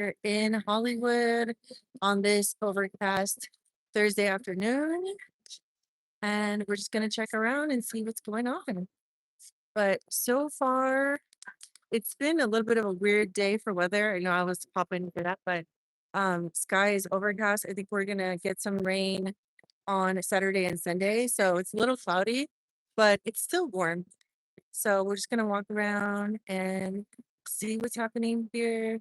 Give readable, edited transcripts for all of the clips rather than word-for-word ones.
We're in Hollywood on this overcast Thursday afternoon, and we're just gonna check around and see what's going on. But so far, it's been a little bit of a weird day for weather. I know I was popping into that, but sky is overcast. I think we're gonna get some rain on Saturday and Sunday. So it's a little cloudy, but it's still warm. So we're just gonna walk around and see what's happening here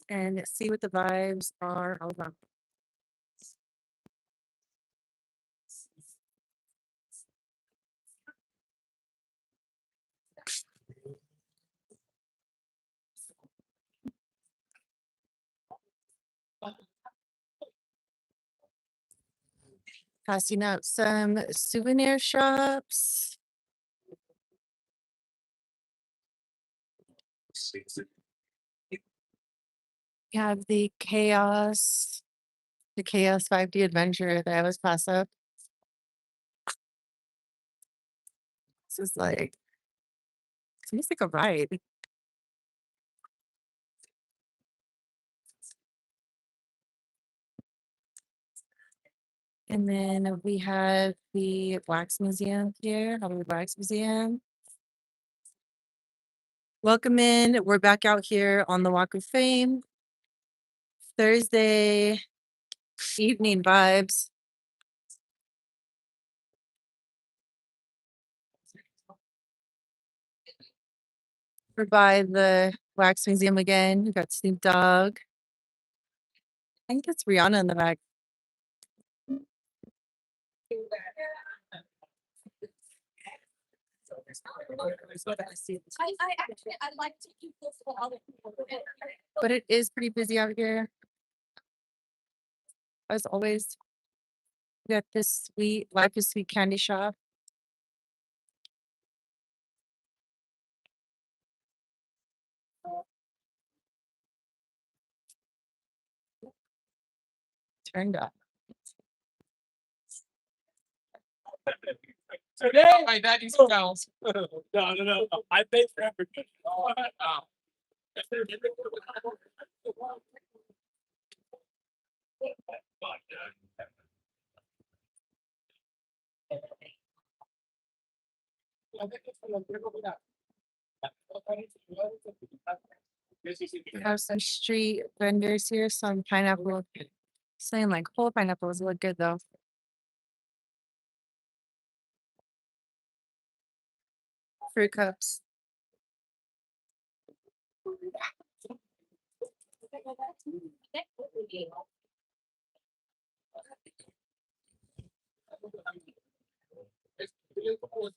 and see what the vibes are all about. Passing out some souvenir shops. We have the Chaos 5D adventure that I was pass up. This is like it's almost like a ride. And then we have the Wax Museum here, Hollywood Wax Museum. Welcome in. We're back out here on the Walk of Fame. Thursday evening vibes. We're by the Wax Museum again. We got Snoop Dogg. I think it's Rihanna in the back. I like to keep this for other people. But it is pretty busy out here. As always, we got this sweet Life is Sweet candy shop. Turned up. Today, my daddy's house. No. I paid for everything. We have some street vendors here, some pineapple. Saying like whole pineapples look good though. Fruit cups.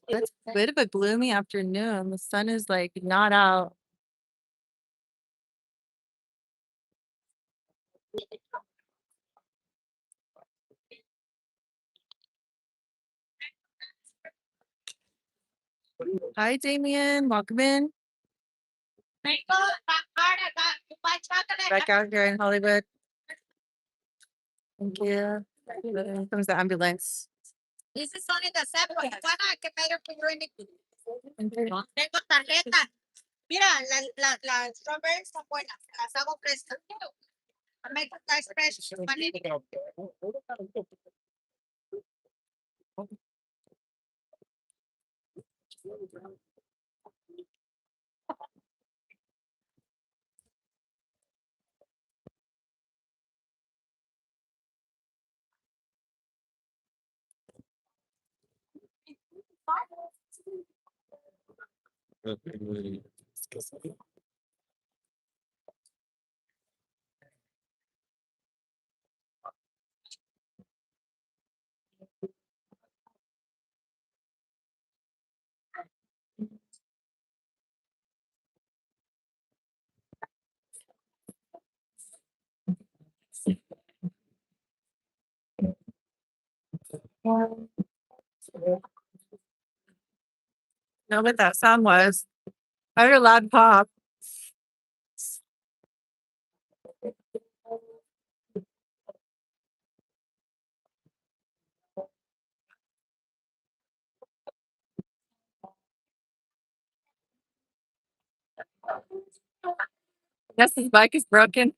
It's a bit of a gloomy afternoon. The sun is like not out. Hi, Damien. Welcome in. Back out here in Hollywood. Thank you. Here comes the ambulance. This is only the seven. Tijuana, que better for your indicator. Tengo tarjeta. Mira, las strawberries son buenas. Las hago frescas. I make a nice fresh. Know what that sound was? I heard a loud pop. Guess his bike is broken.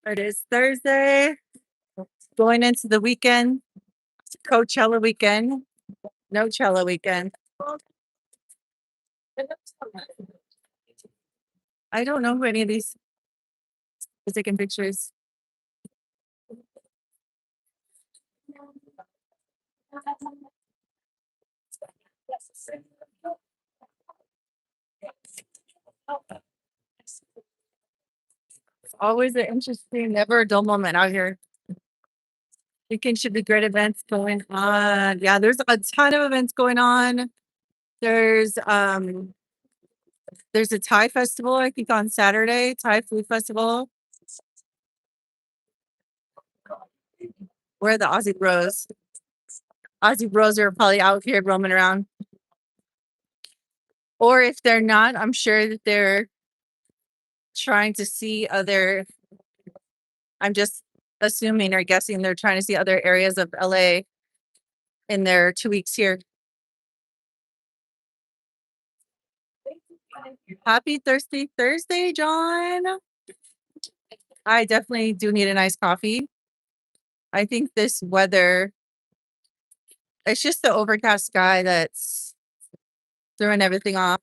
It is Thursday, going into the weekend, Coachella weekend, Nochella weekend. I don't know who any of these are taking pictures. Always an interesting, never a dull moment out here. Weekend should be great events going on. Yeah, there's a ton of events going on. There's a Thai festival, I think on Saturday, Thai food festival. Where are the Aussie bros? Aussie bros are probably out here roaming around. Or if they're not, I'm sure that they're trying to see other, I'm just assuming or guessing they're trying to see other areas of LA in their 2 weeks here. Happy Thirsty Thursday, John. I definitely do need a nice coffee. I think this weather, it's just the overcast sky that's throwing everything off.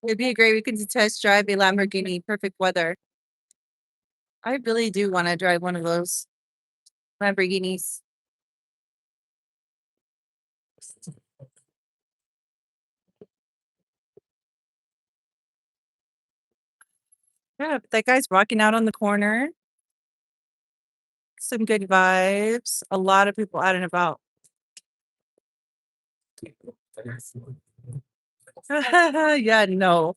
It'd be a great weekend to test drive a Lamborghini. Perfect weather. I really do want to drive one of those Lamborghinis. Yeah, but that guy's rocking out on the corner. Some good vibes. A lot of people out and about. Yeah, no.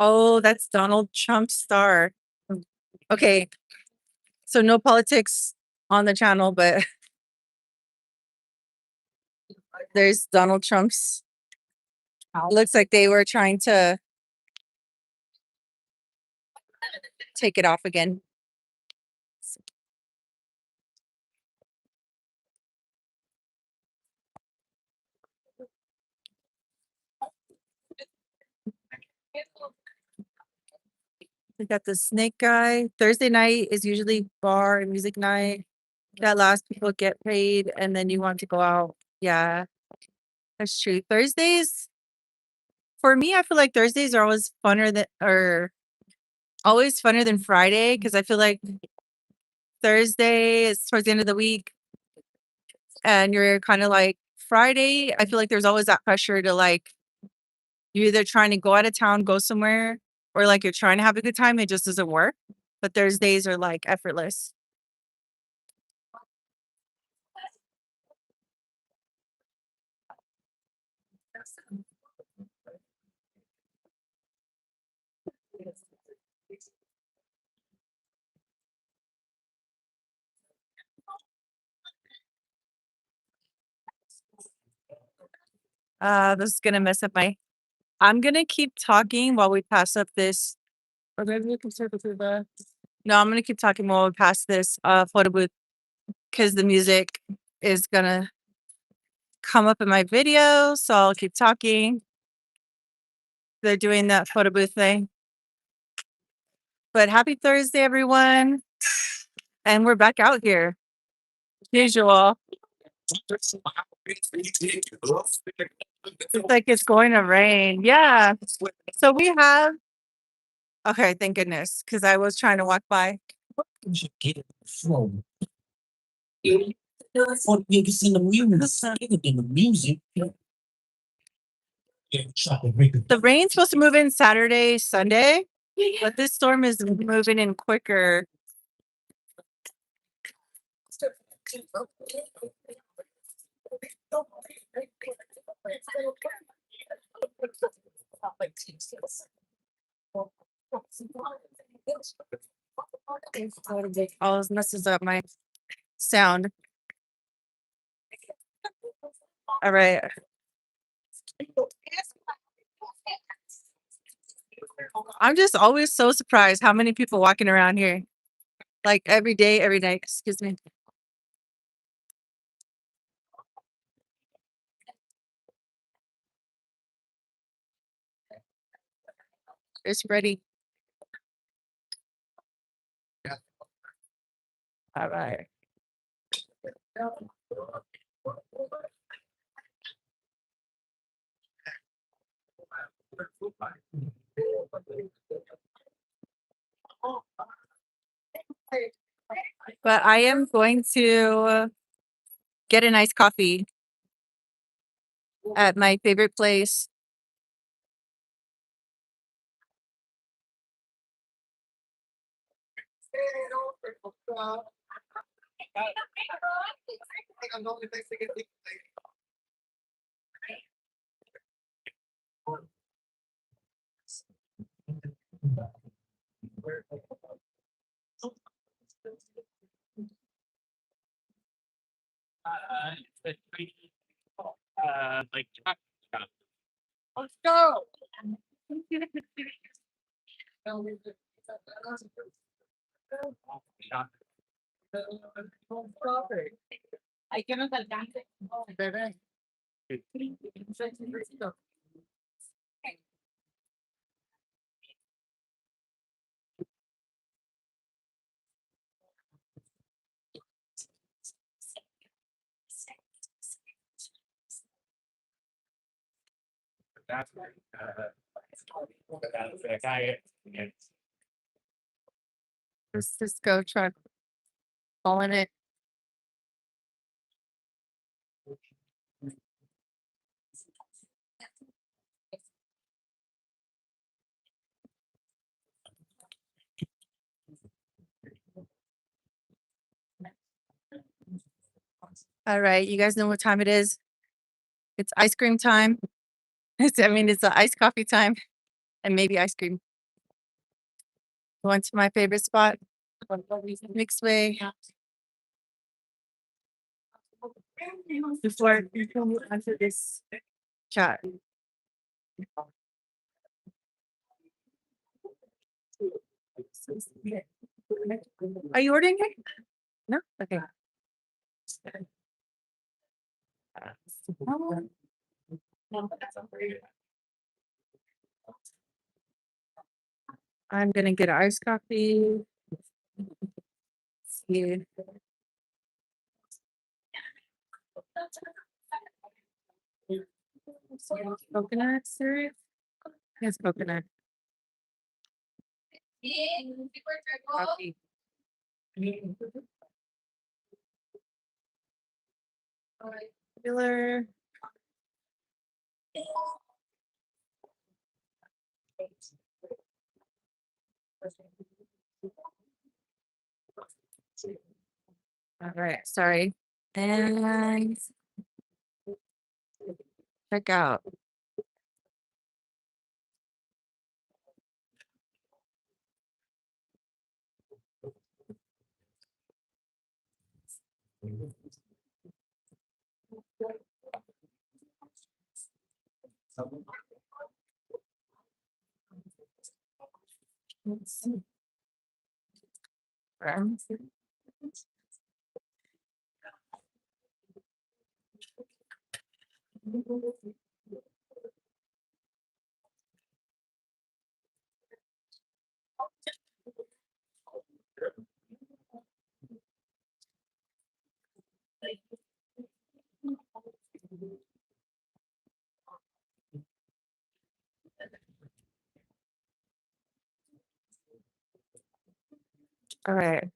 Oh, that's Donald Trump's star. Okay. So no politics on the channel, but there's Donald Trump's. Looks like they were trying to take it off again. We got the snake guy. Thursday night is usually bar and music night. That last people get paid and then you want to go out. Yeah, that's true. Thursdays, for me, I feel like Thursdays are always funner than Friday because I feel like Thursday is towards the end of the week and you're kind of like Friday. I feel like there's always that pressure to like you're either trying to go out of town, go somewhere, or like you're trying to have a good time. It just doesn't work. But Thursdays are like effortless. This is gonna mess up my. I'm gonna keep talking while we pass up this. Or maybe we can start with the. No, I'm gonna keep talking while we pass this photo booth because the music is gonna come up in my video. So I'll keep talking. They're doing that photo booth thing. But happy Thursday, everyone. And we're back out here. Usual. It's like it's going to rain. Yeah. So we have. Okay, thank goodness, because I was trying to walk by. You should get it from. For niggas in the music. The rain's supposed to move in Saturday, Sunday, but this storm is moving in quicker. All this messes up my sound. All right. I'm just always so surprised how many people walking around here. Like every day, every night. Excuse me. It's ready. All right. But I am going to get a nice coffee at my favorite place. Like, let's go. Hay que nos alcance. Bebé. That's that guy. The Cisco truck. Calling it. All right, you guys know what time it is. It's ice cream time. It's the iced coffee time and maybe ice cream. Going to my favorite spot, Mixed Way. Before we come onto this chat. Are you ordering it? No? Okay. I'm gonna get iced coffee. See. Coconut syrup? Yes, coconut. Coffee. Filler. All right, sorry. And check out. Let's see. Friends. All right.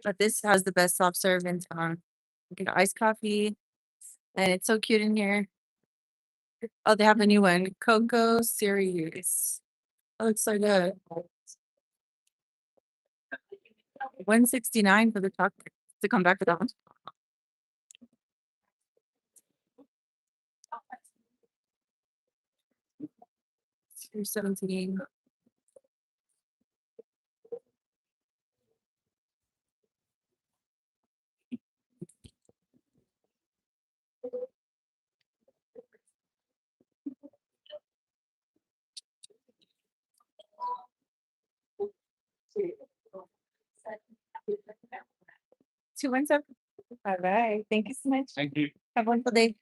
But this has the best soft serve in town. You get iced coffee, and it's so cute in here. Oh, they have a new one, Cocoa Series. Oh, looks so good. $169 for the truck to come back for that one. 217. Two one seven. All right. Thank you so much. Thank you. Have a wonderful day.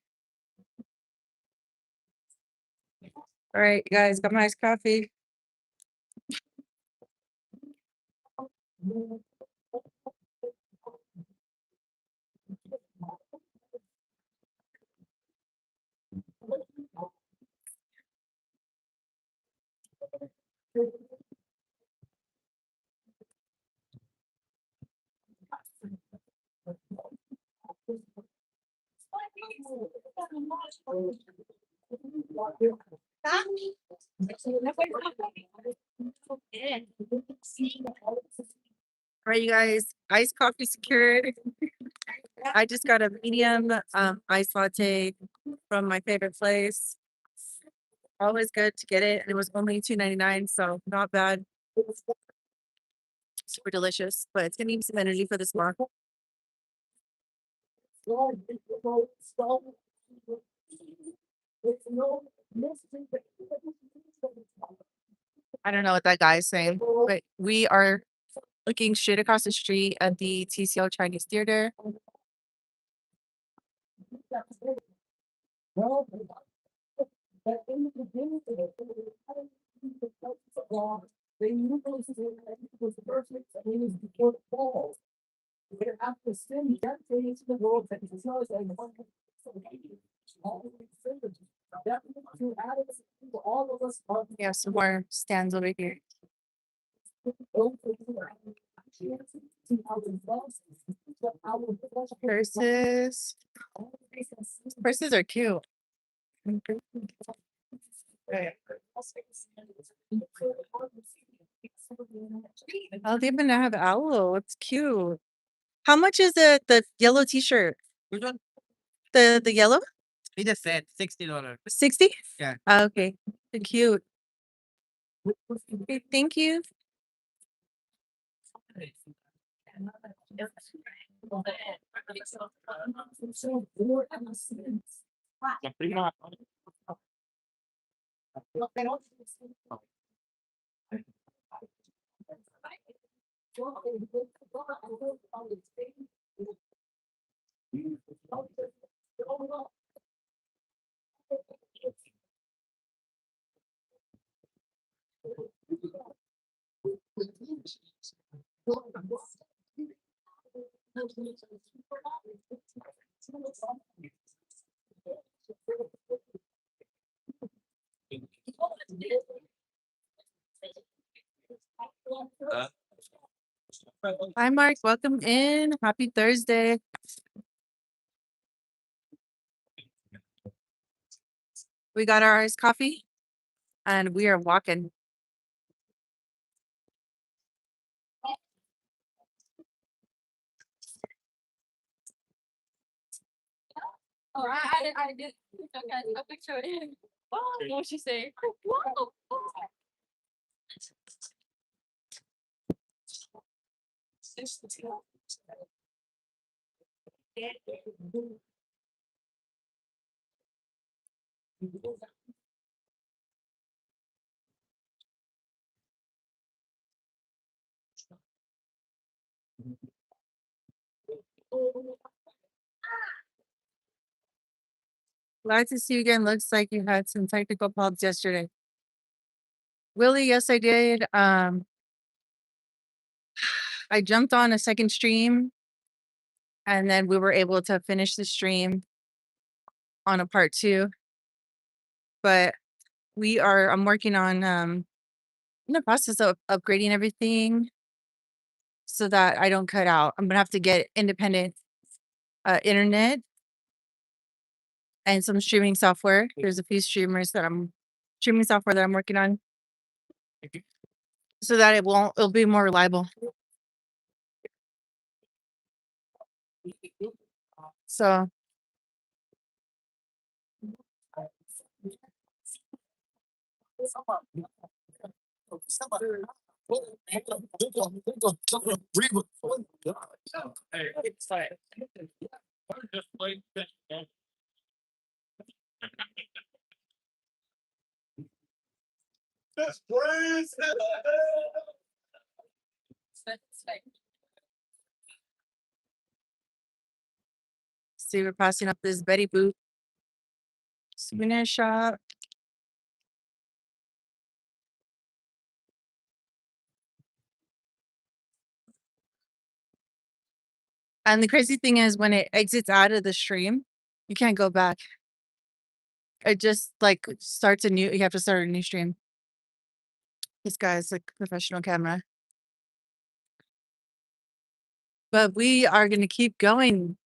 All right, guys, got my iced coffee. All right, you guys, iced coffee secured. I just got a medium iced latte from my favorite place. Always good to get it, and it was only $2.99, so not bad. Super delicious, but it's gonna need some energy for this month. I don't know what that guy's saying, but we are looking straight across the street at the TCL Chinese Theater. We have some more stands over here. Purses. Purses are cute. Oh, they even have owl. It's cute. How much is the yellow t-shirt? Which one? The yellow? He just said $60. 60? Yeah. Okay. They're cute. Okay, thank you. La prima. Hi, Mark. Welcome in. Happy Thursday. We got our iced coffee and we are walking. Oh, I did. Okay, a picture of it. Wow, what she say? Wow. Glad to see you again. Looks like you had some technical problems yesterday. Willie, yes, I did. I jumped on a second stream and then we were able to finish the stream on a part 2. But I'm working on in the process of upgrading everything so that I don't cut out. I'm gonna have to get independent internet and some streaming software. There's a few streaming software that I'm working on so that it'll be more reliable. So Hey, it's like. Just like that. That's crazy. see, we're passing up this Betty Boop souvenir shop. And the crazy thing is when it exits out of the stream, you can't go back. It just like starts a new, you have to start a new stream. This guy's like professional camera. But we are going to keep going.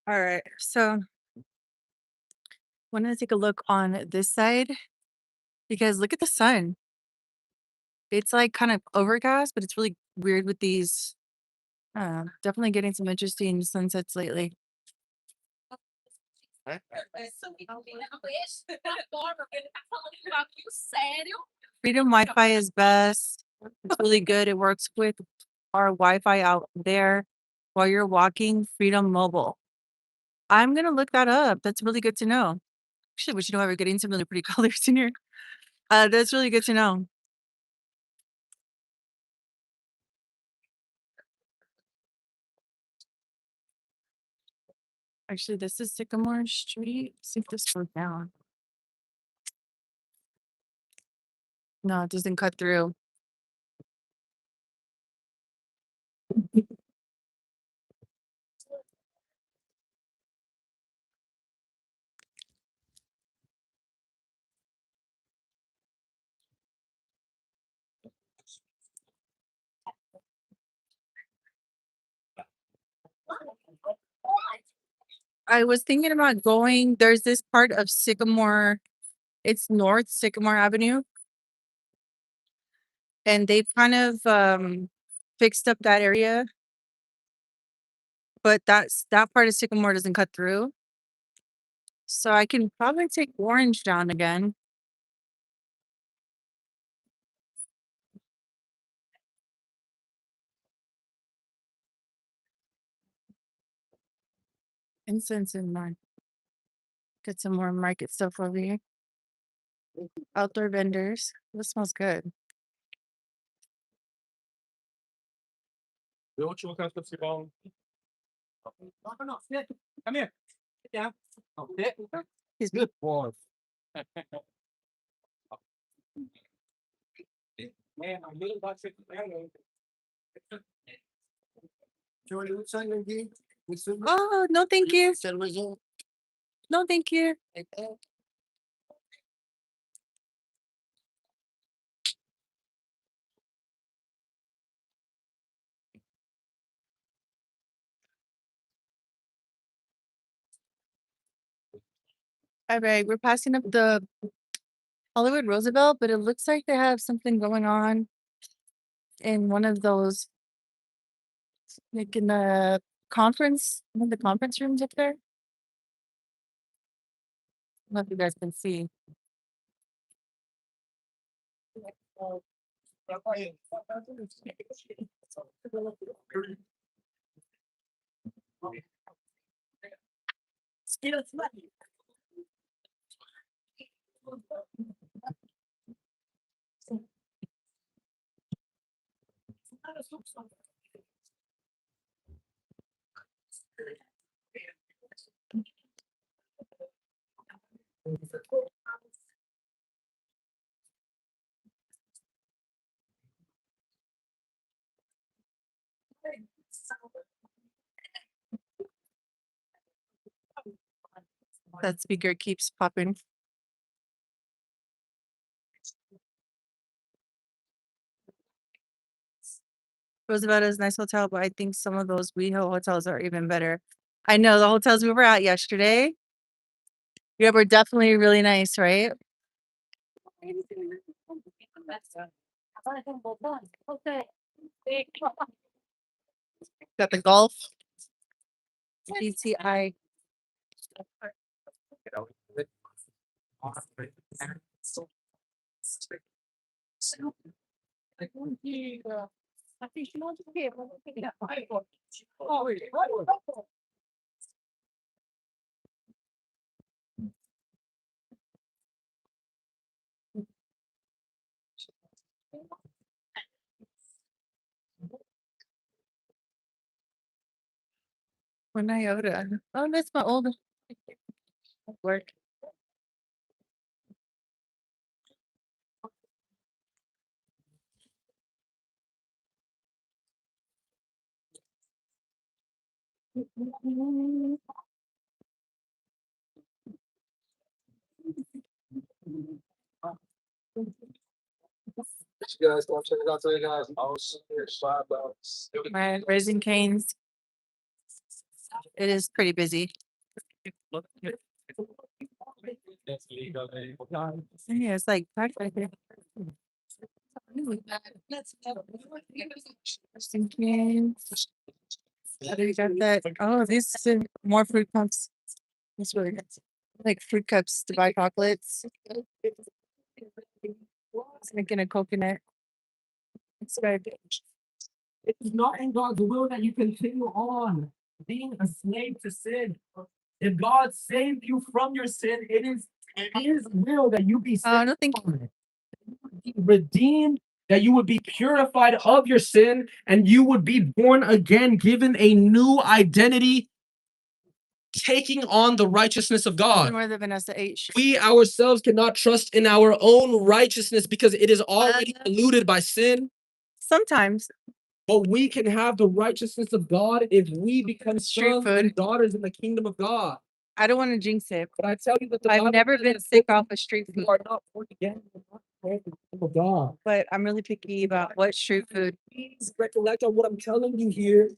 All right. So want to take a look on this side because look at the sun. It's like kind of overcast, but it's really weird with these. Definitely getting some interesting sunsets lately. Freedom Wi-Fi is best. It's really good. It works with our Wi-Fi out there while you're walking. Freedom Mobile. I'm gonna look that up. That's really good to know. Actually, we should know why we're getting some really pretty colors in here. That's really good to know. Actually, this is Sycamore Street. See if this goes down. No, it doesn't cut through. I was thinking about going. There's this part of Sycamore. It's North Sycamore Avenue, and they've kind of fixed up that area. But that part of Sycamore doesn't cut through. So I can probably take Orange down again. Incense and more. Get some more market stuff over here. Outdoor vendors. This smells good. Bill, what you looking at the phone? No, sit. Come here. Sit down. Oh, sit. He's Good boy. Man, I'm little box it. Oh, no, thank you. No, thank you. All right, we're passing up the Hollywood Roosevelt, but it looks like they have something going on in one of those, like in the conference, one of the conference rooms up there. I don't know if you guys can see. That speaker keeps popping. Roosevelt's nice hotel, but I think some of those WeHo hotels are even better. I know the hotels we were at yesterday. Yeah, were definitely really nice, right? Got the golf. GTI. When Iota. Oh, that's my old work. You guys want to check it out today, guys? I was $5. My Raising Canes. It is pretty busy. Yeah, it's like packed right there. Raising Canes. We got that. Oh, these are more fruit cups. That's really good. Like fruit cups to buy chocolates. It's making a coconut. It's good. It is not in God's will that you continue on being a slave to sin. If God saved you from your sin, it is His will that you be Oh, no, thank you. saved, redeemed, that you would be purified of your sin, and you would be born again, given a new identity, taking on the righteousness of God. More than Vanessa H. We ourselves cannot trust in our own righteousness because it is already polluted by sin. Sometimes. But we can have the righteousness of God if we become Street sons food. and daughters in the kingdom of God. I don't want to jinx it. But I tell you that the I've Bible never says been that sick off of street you food, are not born again, you are not born in the kingdom of God. but I'm really picky about what street food. Please recollect on what I'm telling you here,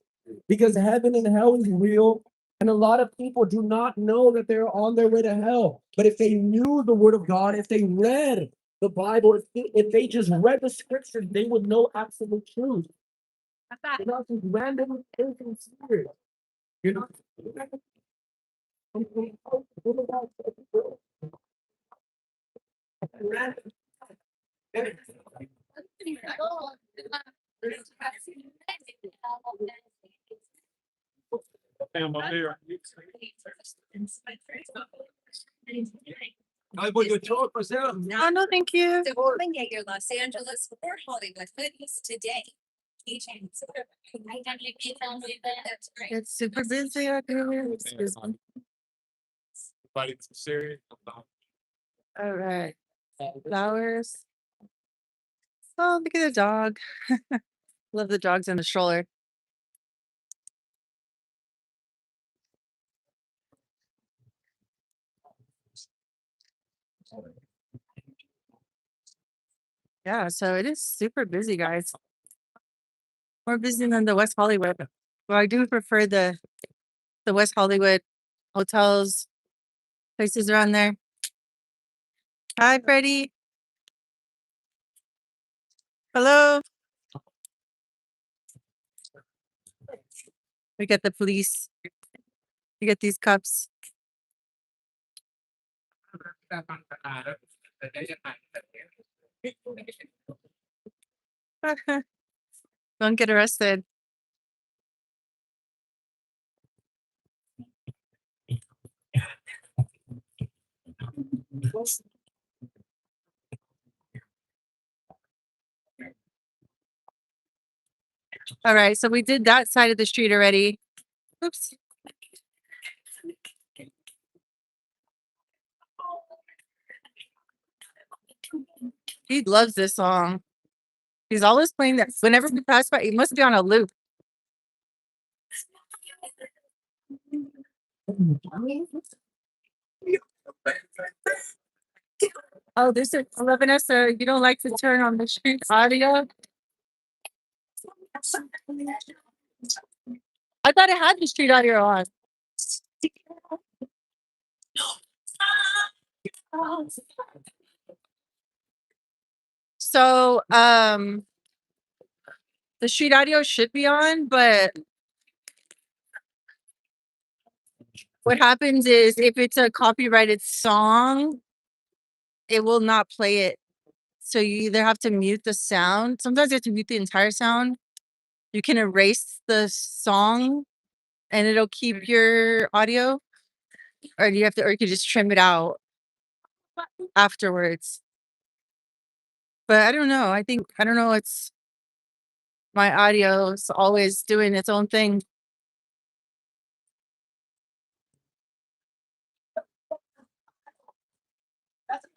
because heaven and hell is real. And a lot of people do not know that they're on their way to hell. But if they knew the word of God, if they read the Bible, if they just read the scriptures, they would know absolute truth. You're not just random thinking spirit. You're not. Oh, no, thank you. So come and get your Los Angeles or Hollywood hoodies today. Keychains. That's great. It's super busy out here. Excuse me. All right. Flowers. Oh, look at the dog. Love the dogs in the stroller. Yeah, so it is super busy, guys. More busy than the West Hollywood. Well, I do prefer the West Hollywood hotels, places around there. Hi, Freddie. Hello. We got the police. You get these cups. Don't get arrested. All right, so we did that side of the street already. Oops. He loves this song. He's always playing that. Whenever we pass by, he must be on a loop. Oh, this is Vanessa. You don't like to turn on the street audio? I thought it had the street audio on. So, the street audio should be on, but what happens is if it's a copyrighted song, it will not play it. So you either have to mute the sound. Sometimes you have to mute the entire sound. You can erase the song and it'll keep your audio, or you can just trim it out afterwards. But I don't know. I don't know. It's my audio is always doing its own thing.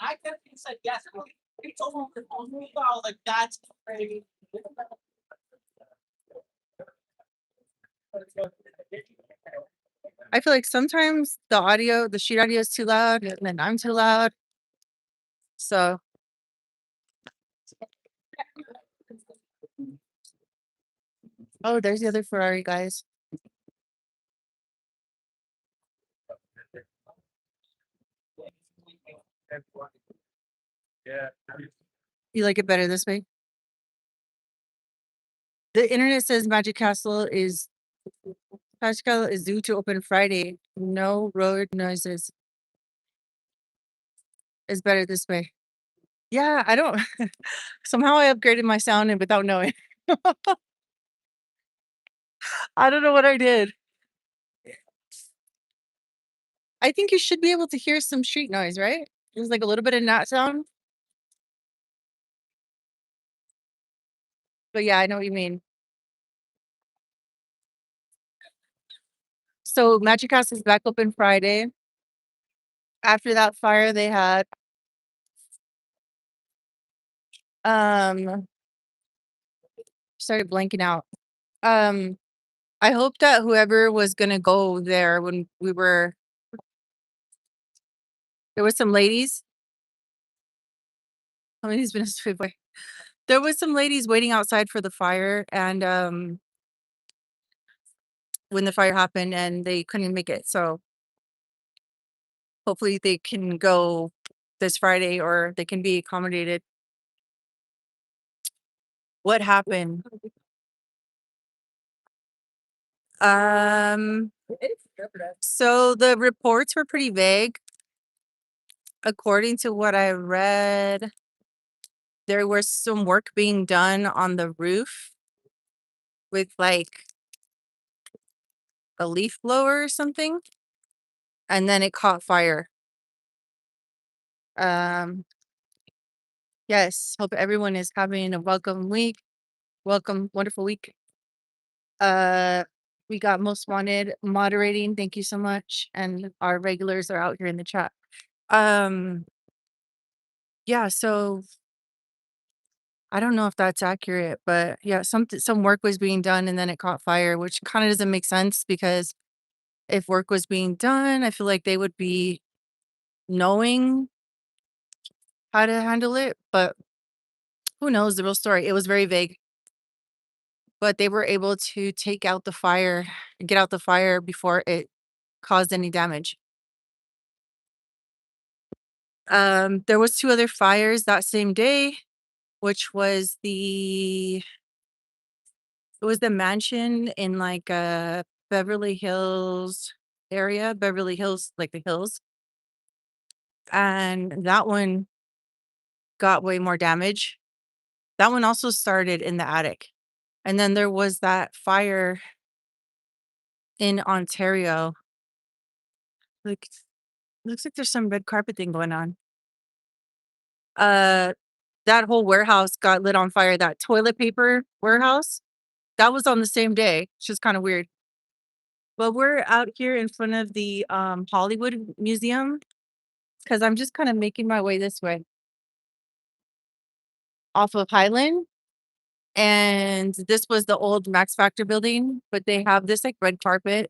I definitely said yes. It's over on me. I was like, that's crazy. I feel like sometimes the street audio is too loud, and then I'm too loud. So oh, there's the other Ferrari, guys. Yeah. You like it better this way? The internet says Magic Castle is due to open Friday. No road noises. It's better this way. Yeah, I don't somehow I upgraded my sound and without knowing. I don't know what I did. I think you should be able to hear some street noise, right? There's like a little bit of gnat sound. But yeah, I know what you mean. So Magic House is back open Friday. After that fire they had, started blanking out. I hope that whoever was gonna go there when there was some ladies. How many's been a sweet boy? There was some ladies waiting outside for the fire, and when the fire happened, and they couldn't make it. So hopefully they can go this Friday or they can be accommodated. What happened? So the reports were pretty vague. According to what I read, there was some work being done on the roof with like a leaf blower or something, and then it caught fire. Yes, hope everyone is having a wonderful week. We got Most Wanted moderating. Thank you so much. And our regulars are out here in the chat. Yeah, so I don't know if that's accurate, but yeah, some work was being done and then it caught fire, which kind of doesn't make sense because if work was being done, I feel like they would be knowing how to handle it, but who knows the real story. It was very vague. But they were able to get out the fire before it caused any damage. There was 2 other fires that same day, which was it was the mansion in like Beverly Hills area, Beverly Hills, like the hills. And that one got way more damage. That one also started in the attic. And then there was that fire in Ontario. Like looks like there's some red carpet thing going on. That whole warehouse got lit on fire. That toilet paper warehouse, that was on the same day. It's just kind of weird. But we're out here in front of the Hollywood Museum because I'm just kind of making my way this way off of Highland. And this was the old Max Factor building, but they have this like red carpet.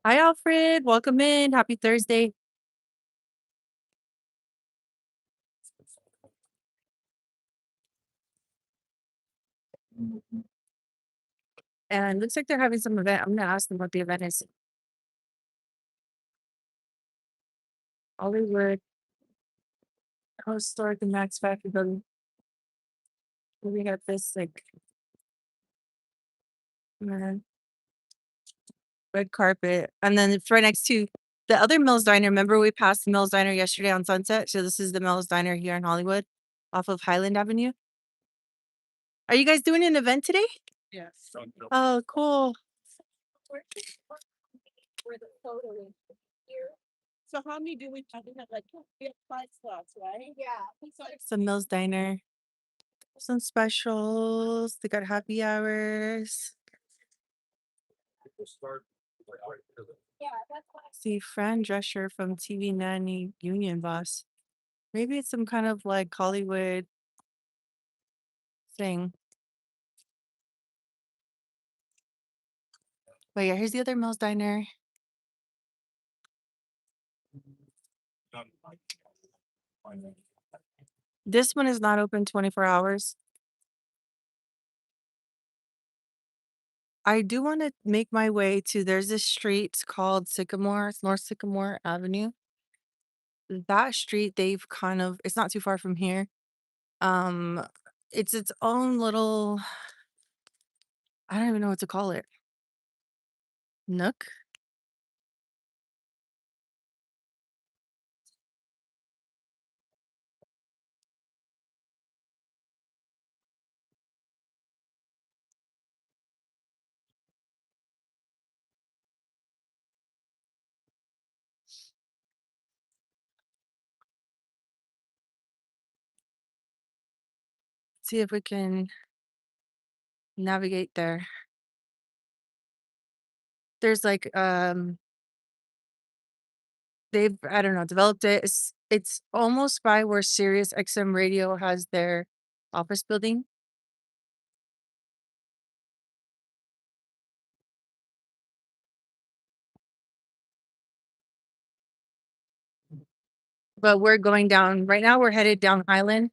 Hi, Alfred. Welcome in. Happy Thursday. And looks like they're having some event. I'm gonna ask them what the event is. Hollywood. Historic and Max Factory Building. We got this like red carpet. And then it's right next to the other Mills Diner. Remember we passed the Mills Diner yesterday on Sunset? So this is the Mills Diner here in Hollywood off of Highland Avenue. Are you guys doing an event today? Yes. Oh, cool. Where the photo is here. So how many do we have? We have like 5 slots, right? Yeah. So Some Mills Diner. Some specials. They got happy hours. yeah, that's why. See Fran Drescher from TV Nanny Union Boss. Maybe it's some kind of like Hollywood thing. But yeah, here's the other Mills Diner. This one is not open 24 hours. I do want to make my way to, there's this street called Sycamore, it's North Sycamore Avenue. That street, they've kind of, it's not too far from here. It's its own little, I don't even know what to call it. Nook? See if we can navigate there. There's like they've, I don't know, developed it. It's almost by where Sirius XM Radio has their office building. But we're going down right now, we're headed down Highland.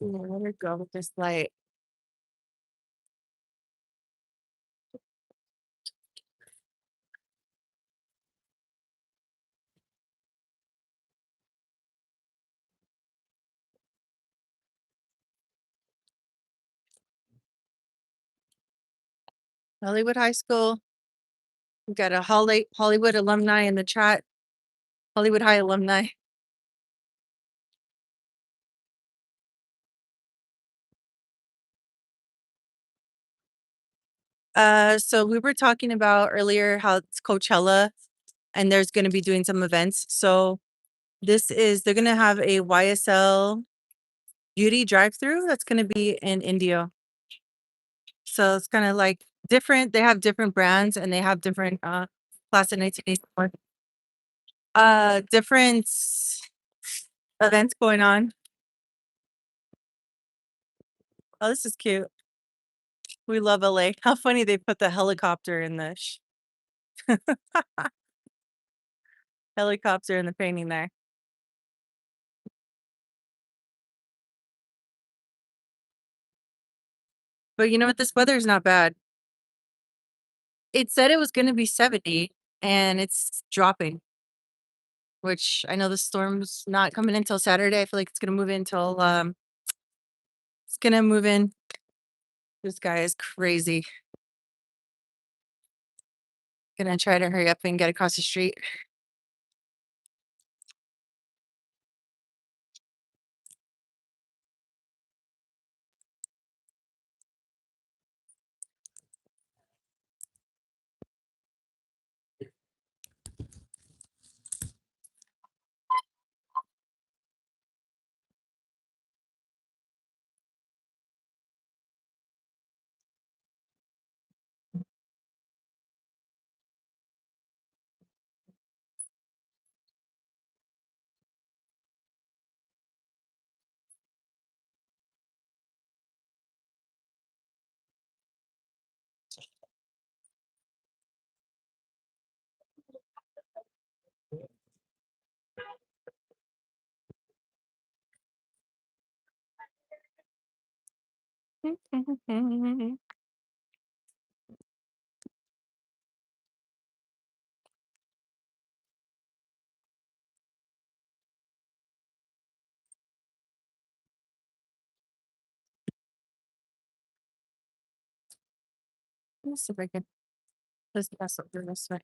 Let her go with this light. Hollywood High School. We got a Hollywood alumni in the chat. Hollywood High alumni. So we were talking about earlier how it's Coachella and there's going to be doing some events. So they're going to have a YSL beauty drive-through that's going to be in Indio. So it's kind of like different. They have different brands and they have different class of 1984. Different events going on. Oh, this is cute. We love LA. How funny they put the helicopter in the helicopter in the painting there. But you know what? This weather is not bad. It said it was going to be 70 and it's dropping, which I know the storm's not coming until Saturday. I feel like it's going to move in until it's going to move in. This guy is crazy. Gonna try to hurry up and get across the street. Let's see if I can. Let's pass up through this way.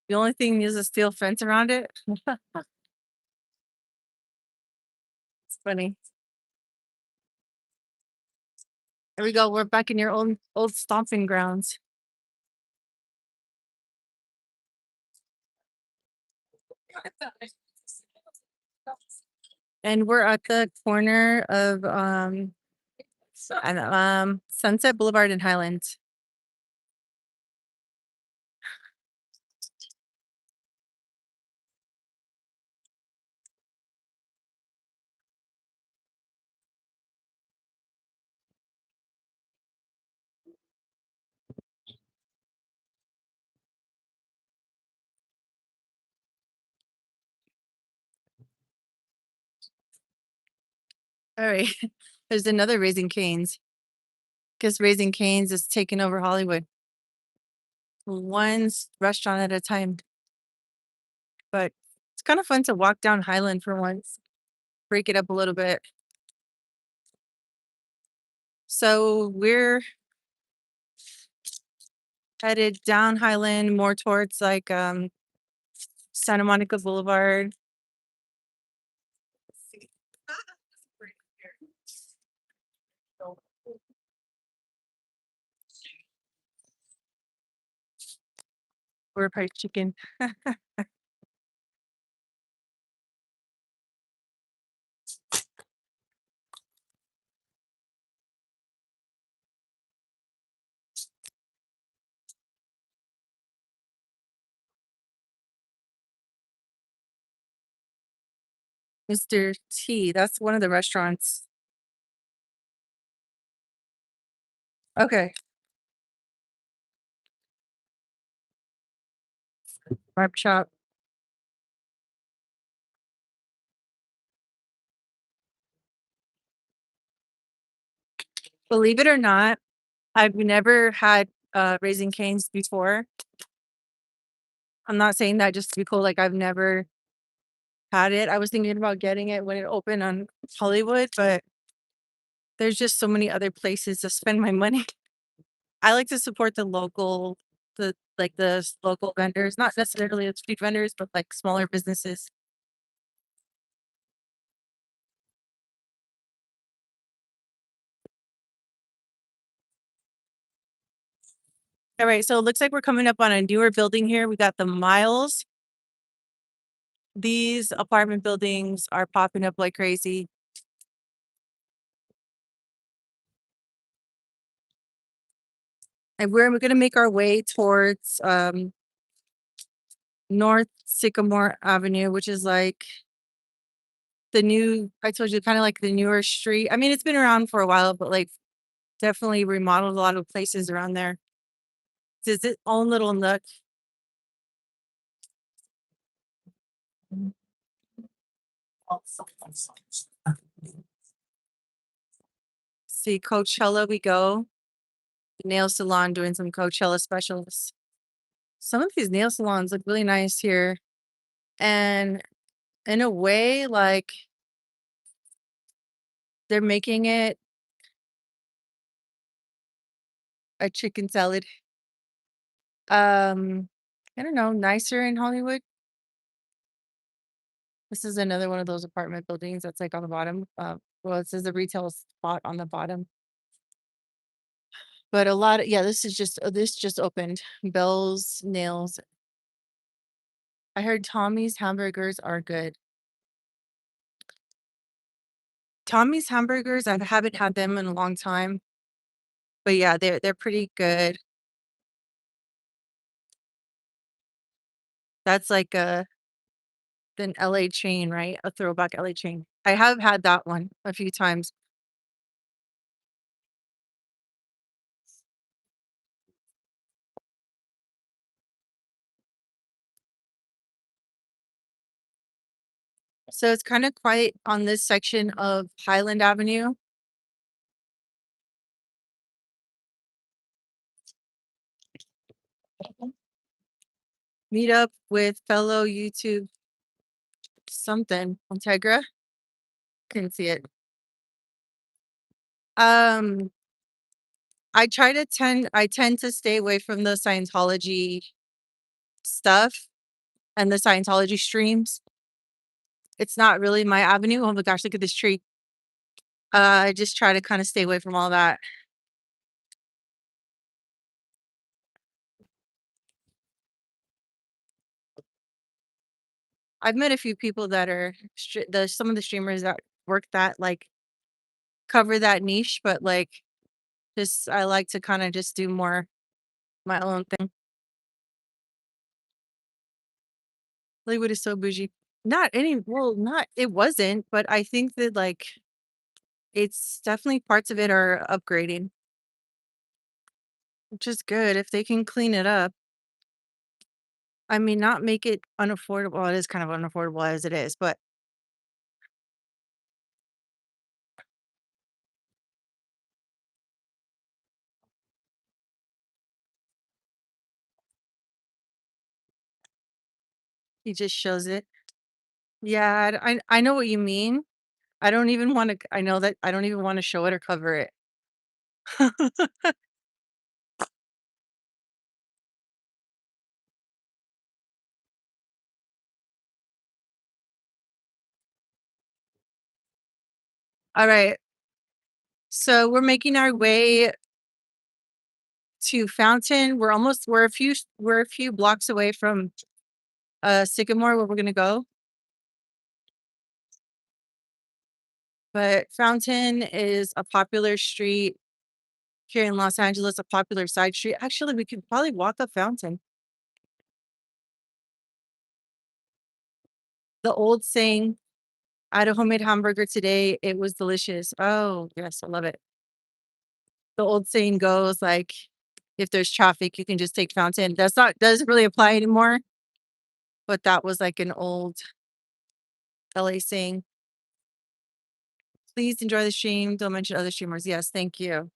The only thing is a steel fence around it. It's funny. There we go. We're back in your old stomping grounds. And we're at the corner of Sunset Boulevard and Highland. All right. There's another Raising Cane's. Because Raising Cane's is taking over Hollywood. One restaurant at a time. But it's kind of fun to walk down Highland for once. Break it up a little bit. So we're headed down Highland more towards like Santa Monica Boulevard. We're fried chicken. Mr. T, that's one of the restaurants. Okay. Barb shop. Believe it or not, I've never had Raising Cane's before. I'm not saying that just to be cool. Like I've never had it. I was thinking about getting it when it opened on Hollywood, but there's just so many other places to spend my money. I like to support the local, the local vendors, not necessarily the street vendors, but like smaller businesses. All right, so it looks like we're coming up on a newer building here. We got the Miles. These apartment buildings are popping up like crazy. And we're going to make our way towards North Sycamore Avenue, which is like I told you, kind of like the newer street. I mean, it's been around for a while, but like definitely remodeled a lot of places around there. It's its own little nook. See, Coachella, we go. Nail salon doing some Coachella specials. Some of these nail salons look really nice here. And in a way, like they're making it a chicken salad. I don't know, nicer in Hollywood. This is another one of those apartment buildings that's like on the bottom. Well, it says the retail spot on the bottom. But a lot of, yeah, this just opened. Bell's Nails. I heard Tommy's hamburgers are good. Tommy's hamburgers, I haven't had them in a long time. But yeah, they're pretty good. That's like an LA chain, right? A throwback LA chain. I have had that one a few times. So it's kind of quiet on this section of Highland Avenue. Meet up with fellow YouTube something. Integra. Couldn't see it. I tend to stay away from the Scientology stuff and the Scientology streams. It's not really my avenue. Oh my gosh, look at this tree. I just try to kind of stay away from all that. I've met a few people that are some of the streamers that work that like cover that niche, but like just I like to kind of just do more my own thing. Hollywood is so bougie. Not it wasn't, but I think that like it's definitely parts of it are upgrading, which is good if they can clean it up. I mean, not make it unaffordable. Well, it is kind of unaffordable as it is, but he just shows it. Yeah, I know what you mean. I don't even want to. I know that I don't even want to show it or cover it. All right. So we're making our way to Fountain. We're a few blocks away from Sycamore where we're gonna go. But Fountain is a popular street here in Los Angeles, a popular side street. Actually, we could probably walk up Fountain. The old saying, I had a homemade hamburger today. It was delicious. Oh, yes, I love it. The old saying goes like, if there's traffic, you can just take Fountain. Doesn't really apply anymore. But that was like an old LA saying. Please enjoy the stream. Don't mention other streamers. Yes, thank you.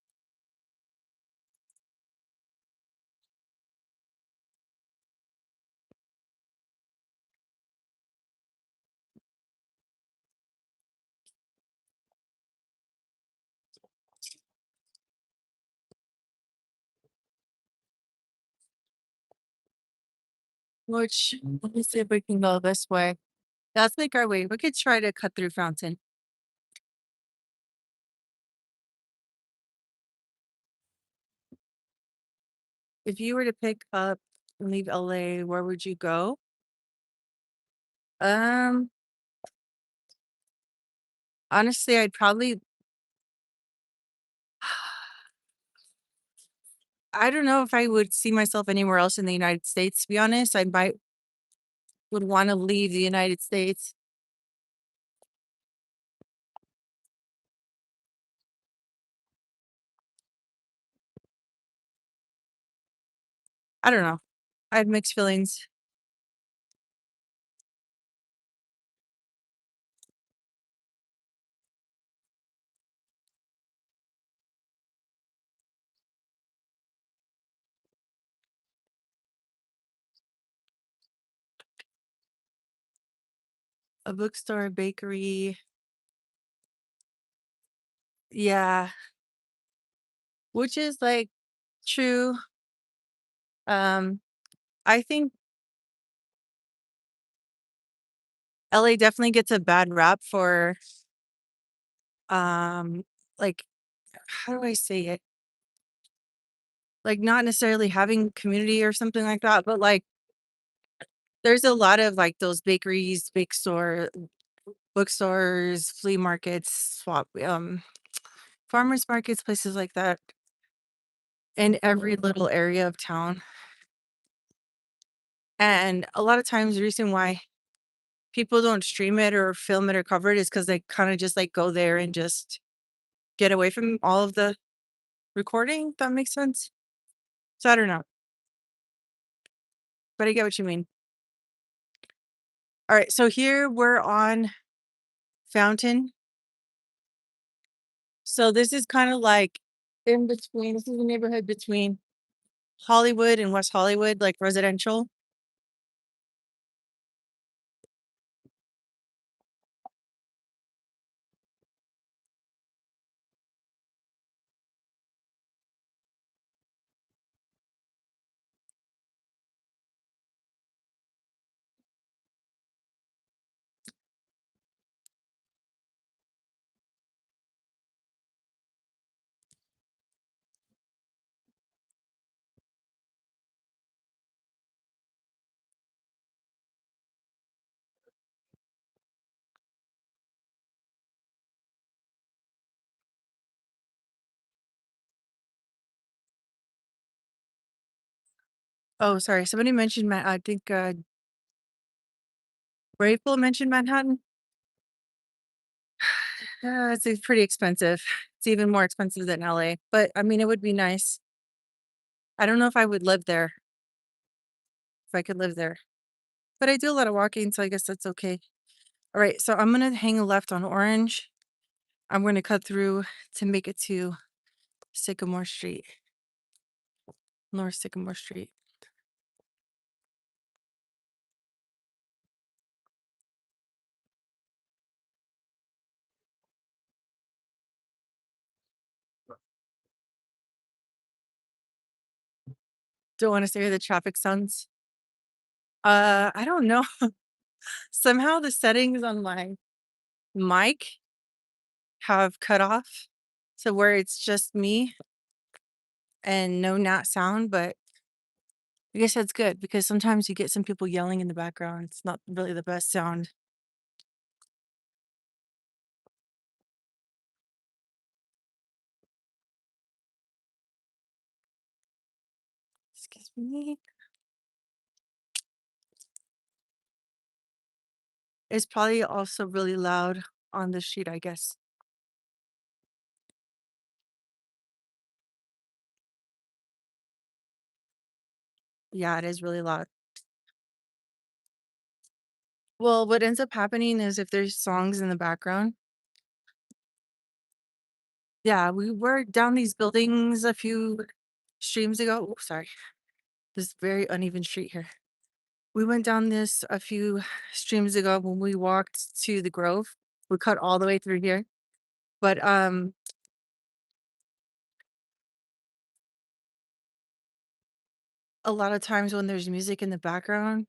Which let me see if we can go this way. Let's make our way. We could try to cut through Fountain. If you were to pick up and leave LA, where would you go? Um, honestly, I'd probably I don't know if I would see myself anywhere else in the United States, to be honest. I might would want to leave the United States. I don't know. I had mixed feelings. A bookstore, a bakery. Yeah. Which is like true. I think LA definitely gets a bad rap for like how do I say it? Like not necessarily having community or something like that, but like there's a lot of like those bakeries, bookstores, flea markets, farmers markets, places like that in every little area of town. And a lot of times the reason why people don't stream it or film it or cover it is because they kind of just like go there and just get away from all of the recording. If that makes sense. So I don't know. But I get what you mean. All right, so here we're on fountain. So this is kind of like in between. This is the neighborhood between Hollywood and West Hollywood, like residential. Oh, sorry. Somebody mentioned I think Grateful mentioned Manhattan. It's pretty expensive. It's even more expensive than LA. But I mean, it would be nice. I don't know if I would live there. If I could live there. But I do a lot of walking, so I guess that's okay. All right, so I'm gonna hang a left on Orange. I'm gonna cut through to make it to Sycamore Street. North Sycamore Street. Don't want to stare at the traffic sounds. I don't know. Somehow the settings on my mic have cut off to where it's just me and no nat sound, but I guess that's good because sometimes you get some people yelling in the background. It's not really the best sound. Excuse me. It's probably also really loud on the street, I guess. Yeah, it is really loud. Well, what ends up happening is if there's songs in the background. Yeah, we were down these buildings a few streams ago. Oh, sorry. This very uneven street here. We went down this a few streams ago when we walked to the Grove. We cut all the way through here. But a lot of times when there's music in the background,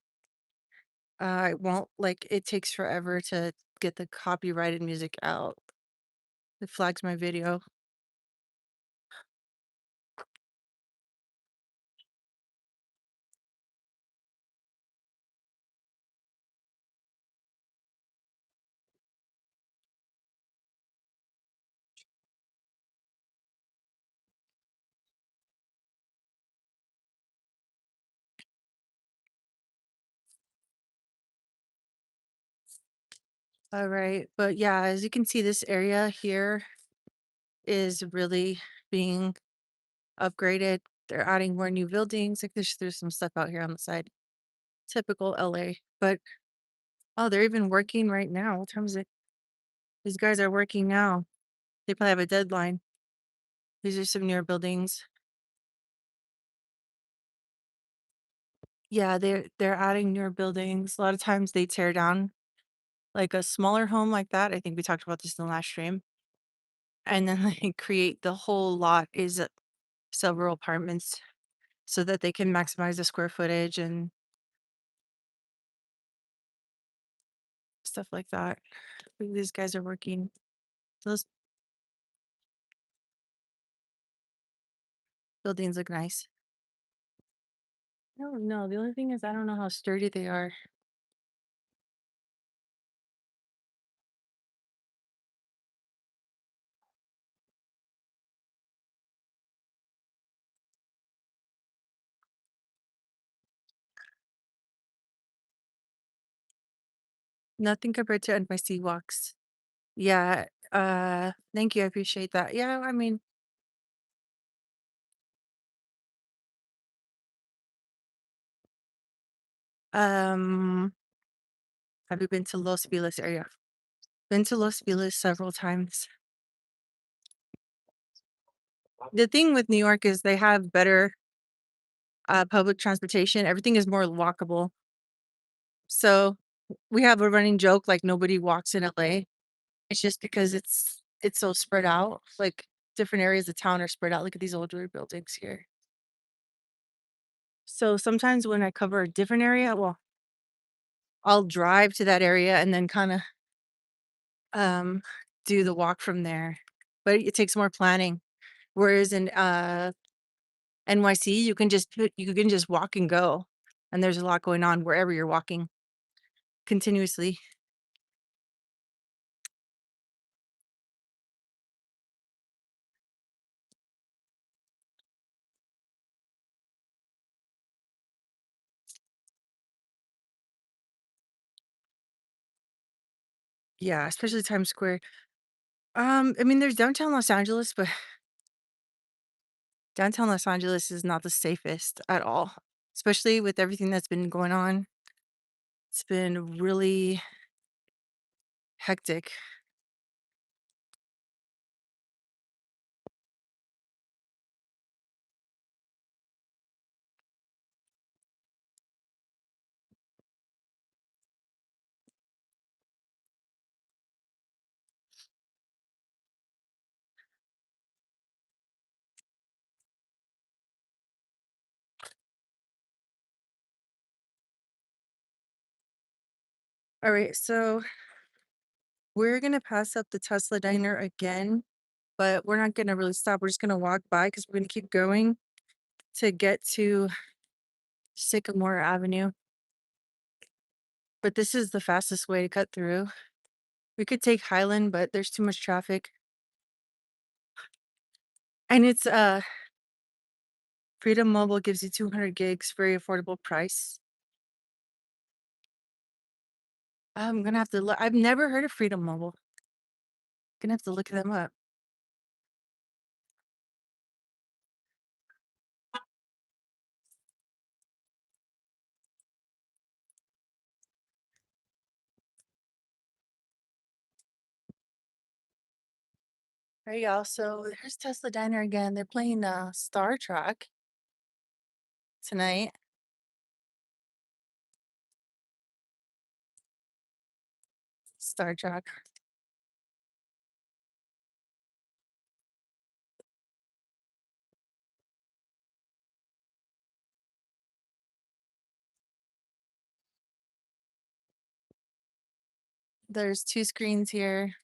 it won't like it takes forever to get the copyrighted music out. It flags my video. All right. But yeah, as you can see, this area here is really being upgraded. They're adding more new buildings. Like there's some stuff out here on the side. Typical LA. But oh, they're even working right now. What time is it? These guys are working now. They probably have a deadline. These are some newer buildings. Yeah, they're adding newer buildings. A lot of times they tear down like a smaller home like that. I think we talked about this in the last stream. And then they create the whole lot is several apartments so that they can maximize the square footage and stuff like that. These guys are working. Those buildings look nice. I don't know. The only thing is I don't know how sturdy they are. Nothing compared to NYC walks. Yeah, thank you. I appreciate that. Yeah, I mean, um, have you been to Los Feliz area? Been to Los Feliz several times. The thing with New York is they have better public transportation. Everything is more walkable. So we have a running joke like nobody walks in LA. It's just because it's so spread out. Like different areas of town are spread out. Look at these older buildings here. So sometimes when I cover a different area, well, I'll drive to that area and then kind of do the walk from there. But it takes more planning. Whereas in NYC, you can just walk and go. And there's a lot going on wherever you're walking continuously. Yeah, especially Times Square. I mean, there's downtown Los Angeles, but downtown Los Angeles is not the safest at all, especially with everything that's been going on. It's been really hectic. All right, so we're gonna pass up the Tesla diner again, but we're not gonna really stop. We're just gonna walk by because we're gonna keep going to get to Sycamore Avenue. But this is the fastest way to cut through. We could take Highland, but there's too much traffic. And it's Freedom Mobile gives you 200 gigs, very affordable price. I'm gonna have to look. I've never heard of Freedom Mobile. Gonna have to look them up. All right, y'all. So here's Tesla Diner again. They're playing Star Trek tonight. Star Trek. There's two screens here.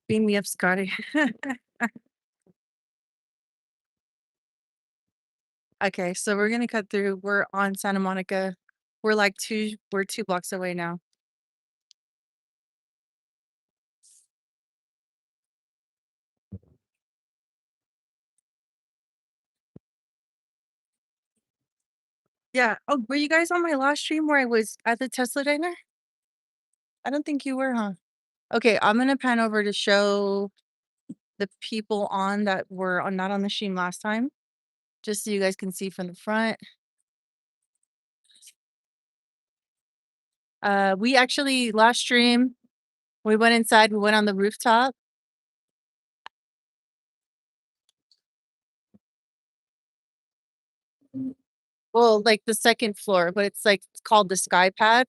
Beam me up, Scotty. Okay, so we're gonna cut through. We're on Santa Monica. We're 2 blocks away now. Yeah. Oh, were you guys on my last stream where I was at the Tesla diner? I don't think you were, huh? Okay, I'm gonna pan over to show the people on that were not on the stream last time, just so you guys can see from the front. We actually last stream, we went inside, we went on the rooftop. Well, like the second floor, but it's called the Sky Pad.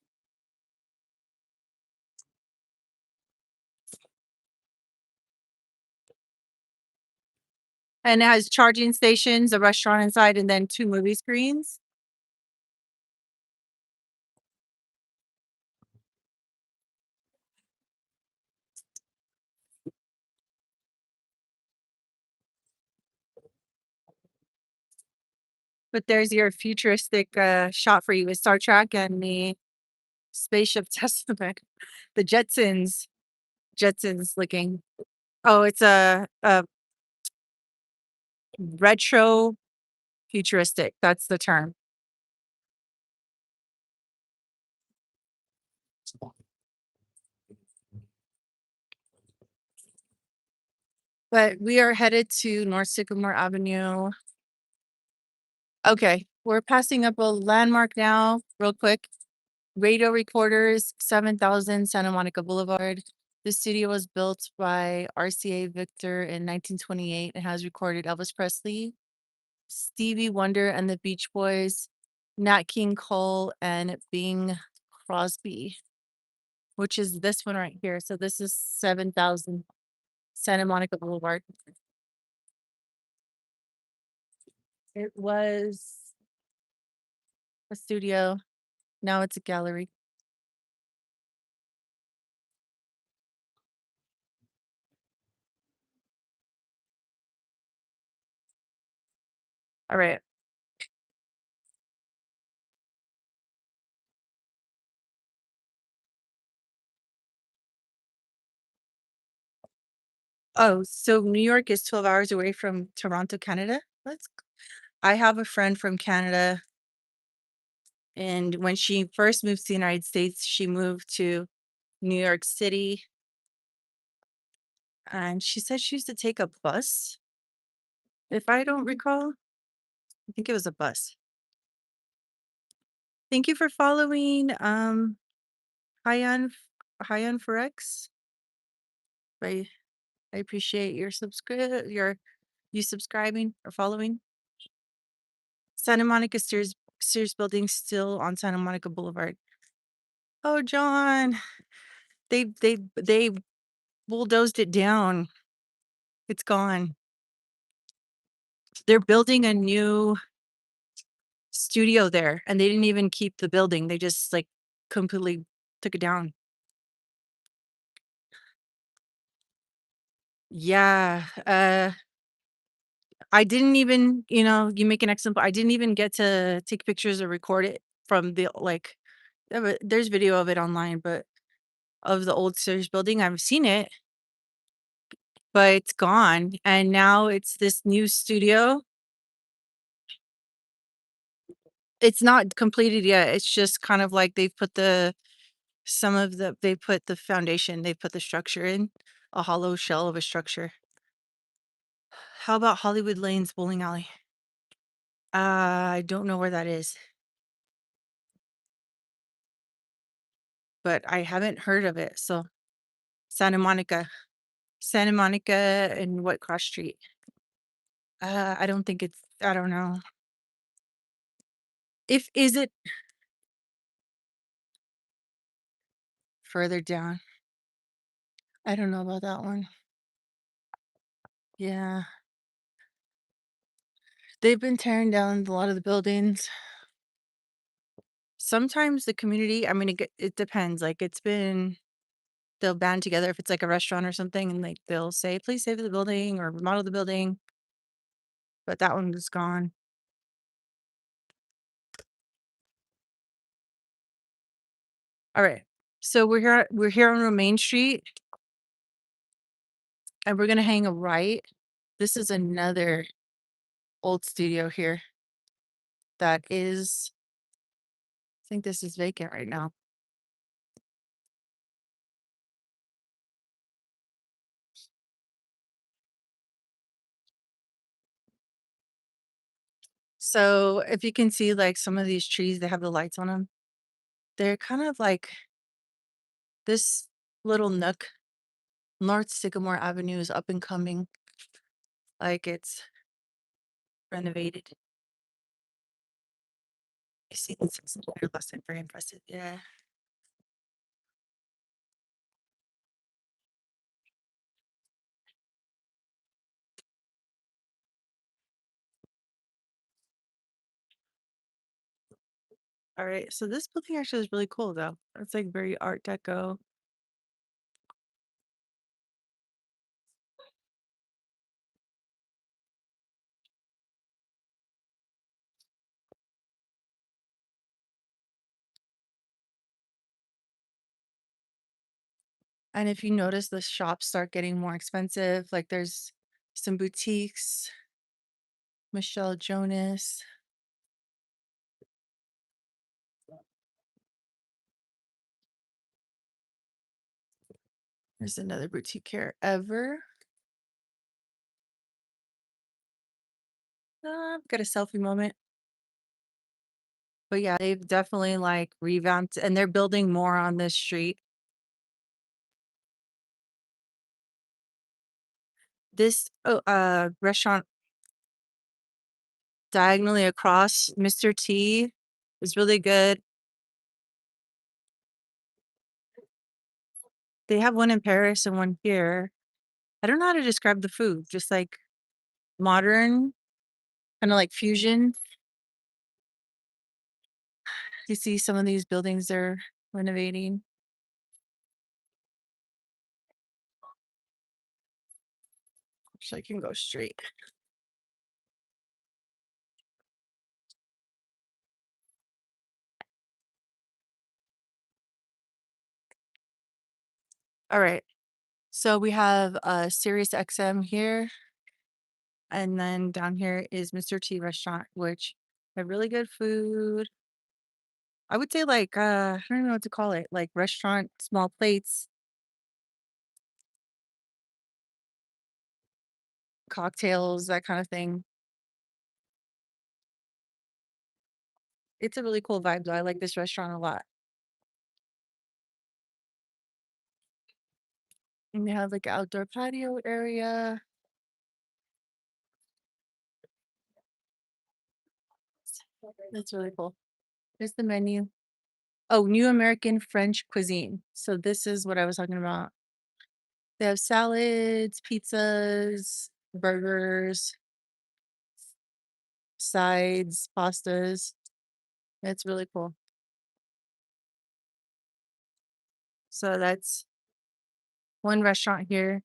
And it has charging stations, a restaurant inside, and then 2 movie screens. But there's your futuristic shot for you with Star Trek and the spaceship Testament, the Jetsons looking. Oh, it's a retro futuristic. That's the term. But we are headed to North Sycamore Avenue. Okay, we're passing up a landmark now, real quick. Radio Recorders, 7000 Santa Monica Boulevard. The studio was built by RCA Victor in 1928 and has recorded Elvis Presley, Stevie Wonder and the Beach Boys, Nat King Cole, and Bing Crosby, which is this one right here. So this is 7000 Santa Monica Boulevard. It was a studio. Now it's a gallery. All right. Oh, so New York is 12 hours away from Toronto, Canada. I have a friend from Canada, and when she first moved to the United States, she moved to New York City, and she said she used to take a bus. If I don't recall, I think it was a bus. Thank you for following, Hyan Hyan Forex. I appreciate your you subscribing or following. Santa Monica Sears Building still on Santa Monica Boulevard. Oh, John, they bulldozed it down. It's gone. They're building a new studio there, and they didn't even keep the building. They just like completely took it down. Yeah. I didn't even, you make an excellent. I didn't even get to take pictures or record it from the like. There's video of it online, but of the old Sears building, I've seen it, but it's gone, and now it's this new studio. It's not completed yet. It's just kind of like they've put they put the foundation, they put the structure in, a hollow shell of a structure. How about Hollywood Lanes Bowling Alley? I don't know where that is, but I haven't heard of it. So Santa Monica, and what cross street? I don't think I don't know. Is it further down? I don't know about that one. Yeah. They've been tearing down a lot of the buildings. Sometimes the community, I mean, it depends. Like they'll band together if it's like a restaurant or something, and like they'll say, please save the building or remodel the building. But that one was gone. All right. So we're here on Romaine Street, and we're gonna hang a right. This is another old studio here that is, I think this is vacant right now. So if you can see like some of these trees, they have the lights on them. They're kind of like this little nook. North Sycamore Avenue is up and coming, like it's renovated. I see this is last time, very impressive. Yeah. All right. So this building actually is really cool though. It's like very Art Deco. And if you notice, the shops start getting more expensive. Like there's some boutiques, Michelle Jonas. There's another boutique here, Ever. Got a selfie moment. But yeah, they've definitely like revamped and they're building more on this street. This restaurant diagonally across, Mr. T, is really good. They have one in Paris and one here. I don't know how to describe the food, just like modern, kind of like fusion. You see some of these buildings they're renovating. So I can go straight. All right. So we have Sirius XM here. And then down here is Mr. T restaurant, which have really good food. I would say like I don't even know what to call it, like restaurant, small plates, cocktails, that kind of thing. It's a really cool vibe though. I like this restaurant a lot. And they have like an outdoor patio area. That's really cool. Here's the menu. Oh, New American French cuisine. So this is what I was talking about. They have salads, pizzas, burgers, sides, pastas. It's really cool. So that's one restaurant here.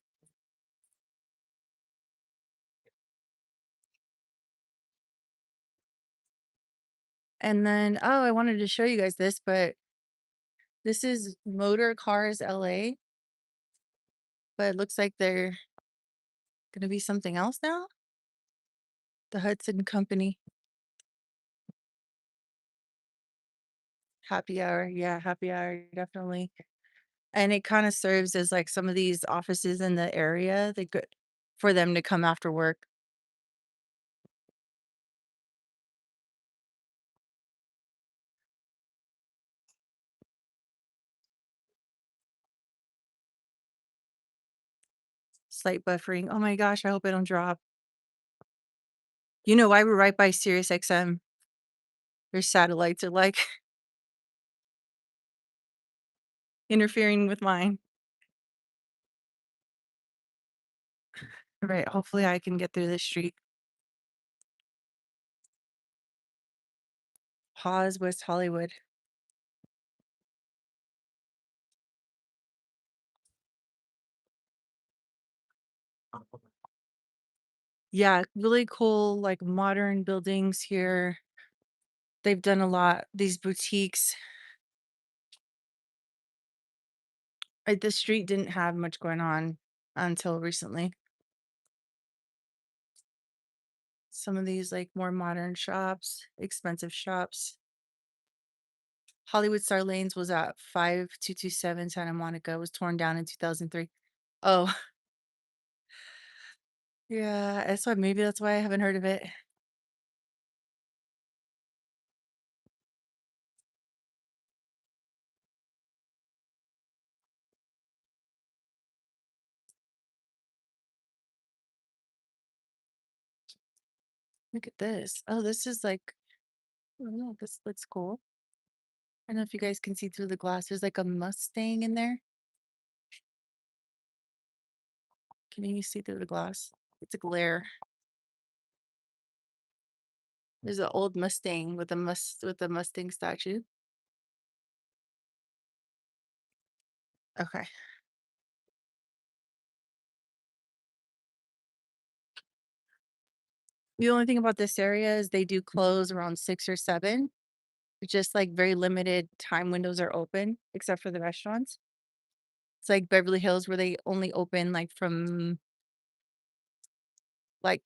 And then, oh, I wanted to show you guys this, but this is Motor Cars LA, but it looks like they're gonna be something else now. The Hudson Company. Happy hour. Yeah, happy hour, definitely. And it kind of serves as like some of these offices in the area. They could for them to come after work. Slight buffering. Oh my gosh, I hope I don't drop. You know why we're right by Sirius XM? Their satellites are like interfering with mine. All right, hopefully I can get through this street. Pause West Hollywood. Yeah, really cool, like modern buildings here. They've done a lot. These boutiques. The street didn't have much going on until recently. Some of these like more modern shops, expensive shops. Hollywood Star Lanes was at 5227 Santa Monica, was torn down in 2003. Oh, yeah, that's why maybe that's why I haven't heard of it. Look at this. Oh, this is like, oh no, this looks cool. I don't know if you guys can see through the glass. There's like a Mustang in there. Can you see through the glass? It's a glare. There's an old Mustang with a Mustang statue. Okay. The only thing about this area is they do close around 6 or 7. It's just like very limited time windows are open, except for the restaurants. It's like Beverly Hills where they only open like from like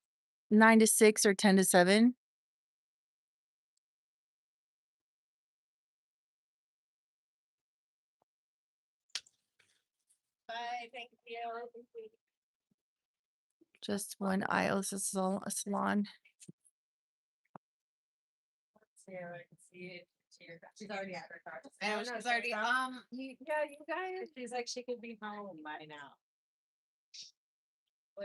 9 to 6 or 10 to 7. Bye, thank you. Just one aisle. This is a salon. She's already at her car. Oh, she's already You guys. She's like she could be home by now.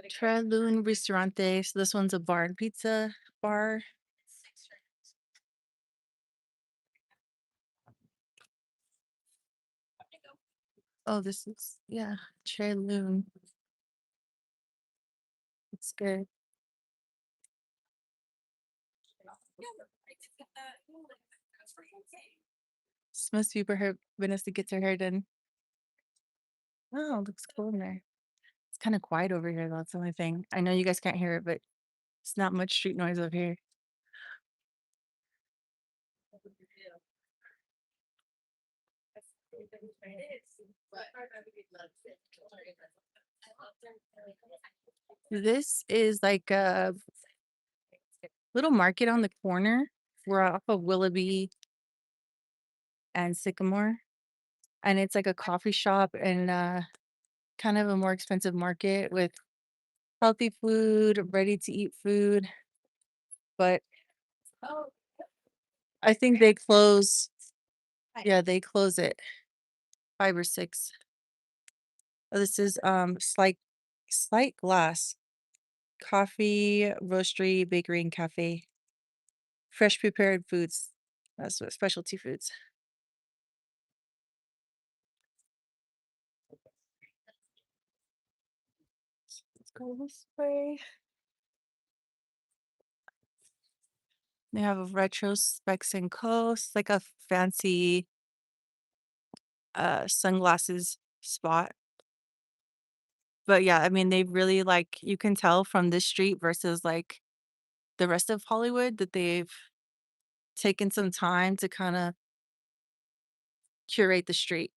Tre Lune Ristorante. So this one's a bar and pizza bar. Oh, this is, yeah, Tre Lune. It's good. This must be where her Vanessa gets her hair done. Oh, it looks cool in there. It's kind of quiet over here, though. That's the only thing. I know you guys can't hear it, but it's not much street noise over here. This is like a little market on the corner. We're off of Willoughby and Sycamore. And it's like a coffee shop and kind of a more expensive market with healthy food, ready to eat food. But I think they close. Yeah, they close at 5 or 6. Oh, this is slight glass. Coffee, roastery, bakery, and cafe. Fresh prepared foods. That's what specialty foods. Let's go this way. They have a retro Specs and Co. It's like a fancy sunglasses spot. But yeah, I mean, they really like you can tell from this street versus like the rest of Hollywood that they've taken some time to kind of curate the street.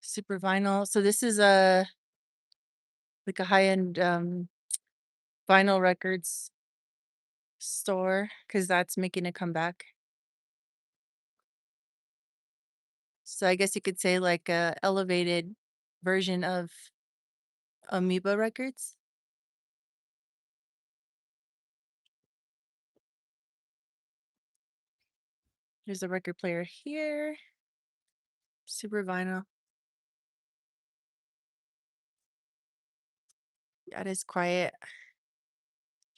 Super vinyl. So this is a like a high-end vinyl records store because that's making a comeback. So I guess you could say like a elevated version of Amoeba Records. There's a record player here. Super vinyl. Yeah, it is quiet.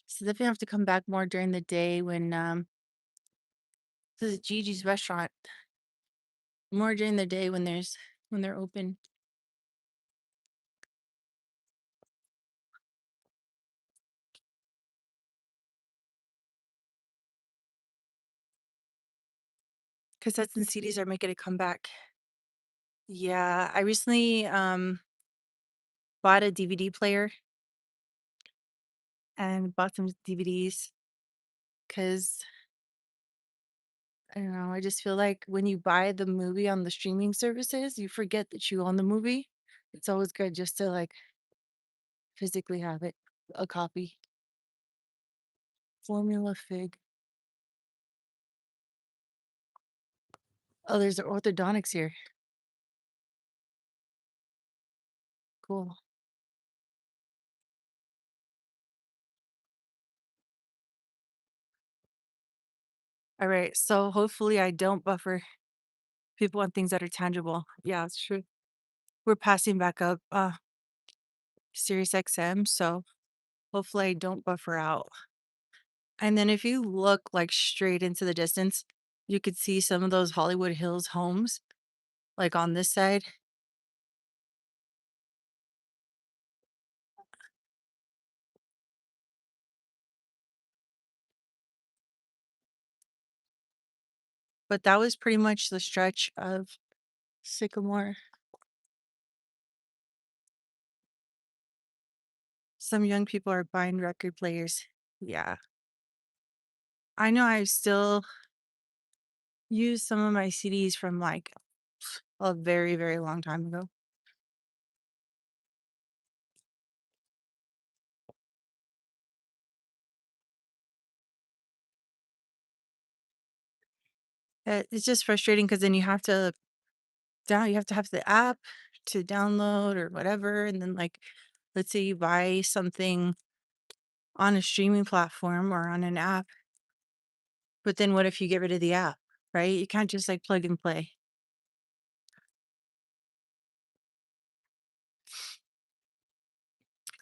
So definitely have to come back more during the day when this is Gigi's restaurant. More during the day when they're open. Cassettes and CDs are making a comeback. Yeah, I recently bought a DVD player and bought some DVDs because I don't know, I just feel like when you buy the movie on the streaming services, you forget that you own the movie. It's always good just to like physically have it, a copy. Formula Fig. Oh, there's orthodontics here. Cool. All right, so hopefully I don't buffer people on things that are tangible. Yeah, it's true. We're passing back up Sirius XM, so hopefully I don't buffer out. And then if you look like straight into the distance, you could see some of those Hollywood Hills homes, like on this side. But that was pretty much the stretch of Sycamore. Some young people are buying record players. Yeah. I know I still use some of my CDs from like a very, very long time ago. It's just frustrating because then you have to you have to have the app to download or whatever. And then like let's say you buy something on a streaming platform or on an app. But then what if you get rid of the app, right? You can't just like plug and play.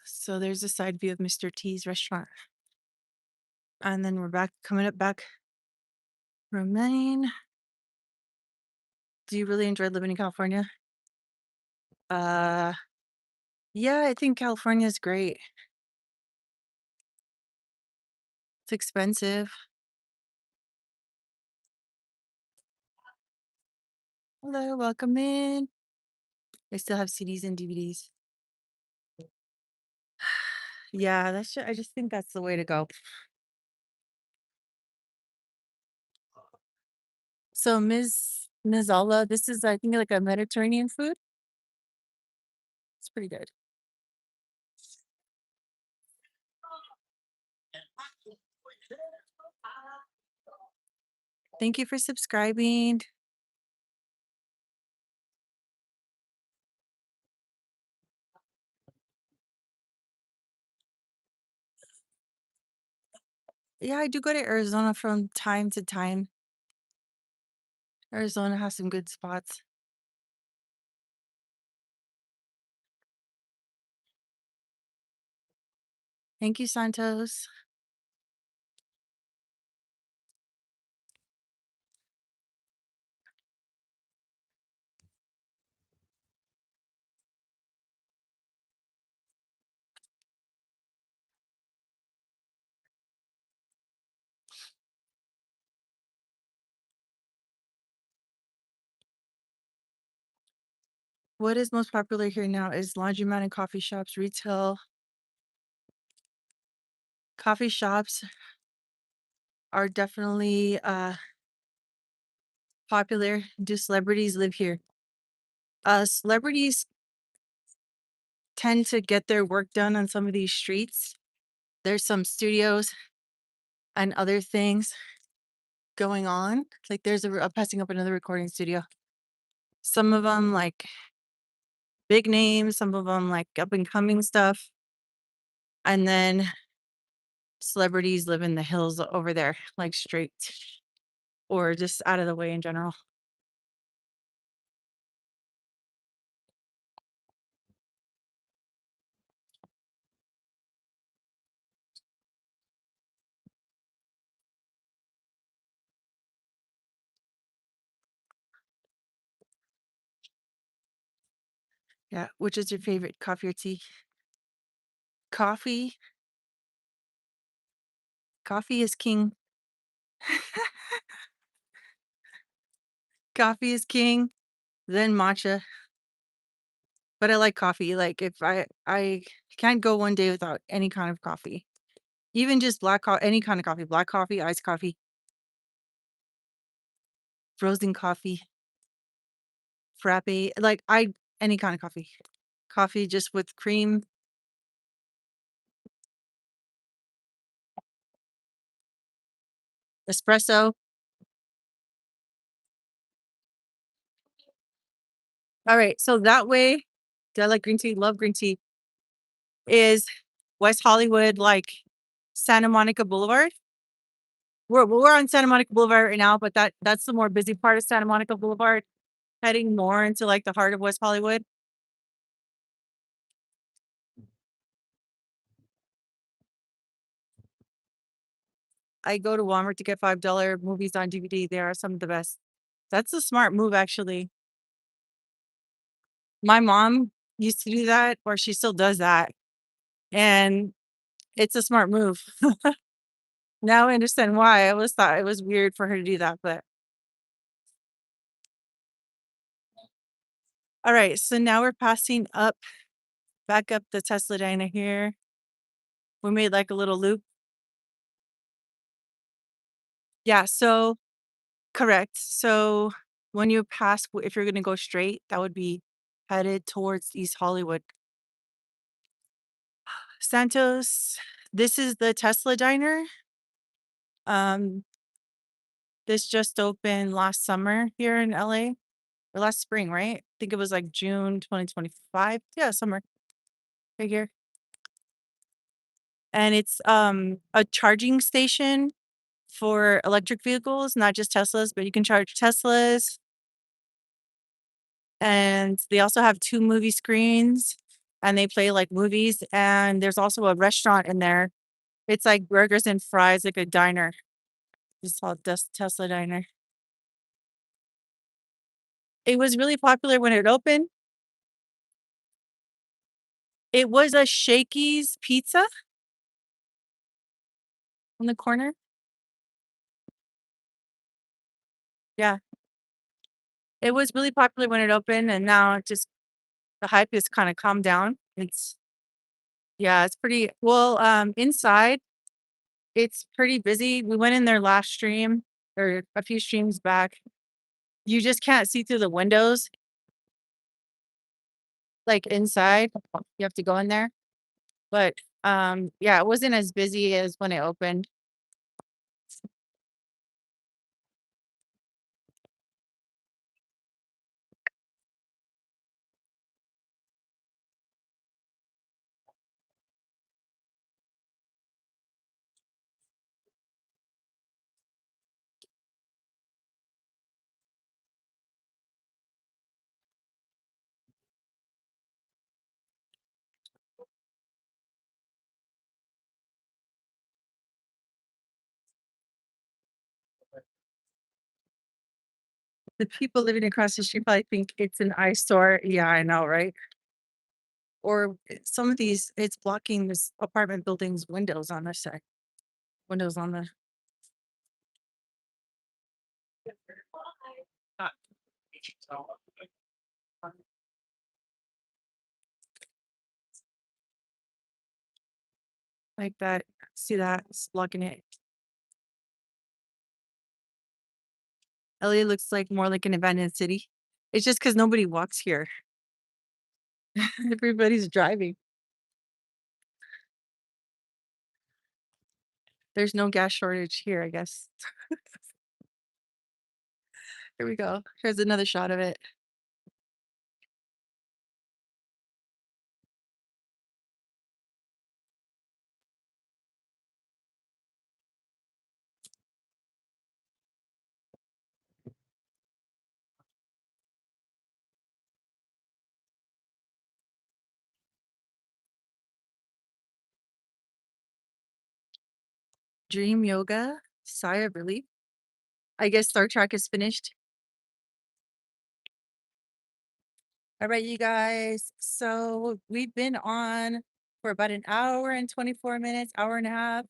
So there's a side view of Mr. T's restaurant. And then we're coming up back from Maine. Do you really enjoy living in California? Yeah, I think California is great. It's expensive. Hello, welcome in. I still have CDs and DVDs. Yeah, I just think that's the way to go. So Ms. Allah, this is I think like a Mediterranean food. It's pretty good. Thank you for subscribing. Yeah, I do go to Arizona from time to time. Arizona has some good spots. Thank you, Santos. What is most popular here now is laundromat and coffee shops, retail. Coffee shops are definitely popular. Do celebrities live here? Celebrities tend to get their work done on some of these streets. There's some studios and other things going on. Like I'm passing up another recording studio. Some of them like big names, some of them like up and coming stuff. And then celebrities live in the hills over there, like straight or just out of the way in general. Yeah. Which is your favorite, coffee or tea? Coffee. Coffee is king. Coffee is king, then matcha. But I like coffee. Like if I can't go one day without any kind of coffee. Even just black coffee, any kind of coffee, black coffee, iced coffee, frozen coffee, frappe, like any kind of coffee. Coffee just with cream. Espresso. All right. So that way, do I like green tea? Love green tea. Is West Hollywood like Santa Monica Boulevard? We're on Santa Monica Boulevard right now, but that's the more busy part of Santa Monica Boulevard, heading more into like the heart of West Hollywood. I go to Walmart to get $5 movies on DVD. They are some of the best. That's a smart move, actually. My mom used to do that, or she still does that. And it's a smart move. Now I understand why. I always thought it was weird for her to do that, but all right. So now we're passing back up the Tesla Diner here. We made like a little loop. Yeah, so correct. So when you pass, if you're going to go straight, that would be headed towards East Hollywood. Santos, this is the Tesla Diner. This just opened last summer here in LA, or last spring, right? I think it was like June 2025. Yeah, summer. Right here. and it's a charging station for electric vehicles, not just Teslas, but you can charge Teslas. And they also have 2 movie screens, and they play, like, movies, and there's also a restaurant in there. It's like burgers and fries, like a diner. It's called Tesla Diner. It was really popular when it opened. It was a Shakey's Pizza on the corner. Yeah. It was really popular when it opened, and now it just the hype has kinda calmed down. Yeah, it's pretty well, inside, it's pretty busy. We went in there last stream or a few streams back. You just can't see through the windows, like, inside. You have to go in there. But, yeah, it wasn't as busy as when it opened. The people living across the street probably think it's an eyesore. Yeah, I know, right? Or some of these, it's blocking this apartment building's windows on this side. Windows on the like that. See that? It's blocking it. LA looks like more like an abandoned city. It's just because nobody walks here. Everybody's driving. There's no gas shortage here, I guess. Here we go. Here's another shot of it. Dream yoga, sigh of relief. I guess Star Trek is finished. All right, you guys. So we've been on for about an hour and 24 minutes, hour and a half.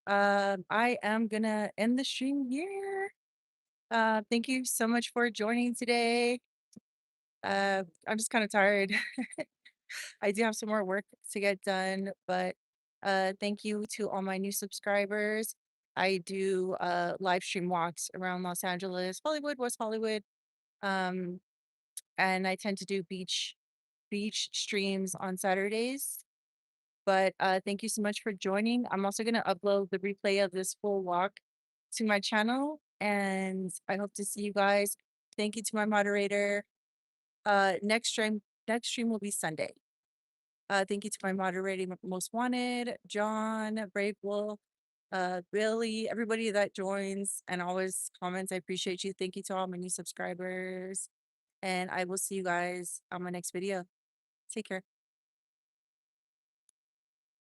I am gonna end the stream here. Thank you so much for joining today. I'm just kind of tired. I do have some more work to get done, but thank you to all my new subscribers. I do live stream walks around Los Angeles, Hollywood, West Hollywood. Um, and I tend to do beach streams on Saturdays. But thank you so much for joining. I'm also gonna upload the replay of this full walk to my channel, and I hope to see you guys. Thank you to my moderator. Next stream will be Sunday. Thank you to my moderating Most Wanted, John, Brave Wolf, Billy, everybody that joins and always comments. I appreciate you. Thank you to all my new subscribers. And I will see you guys on my next video. Take care.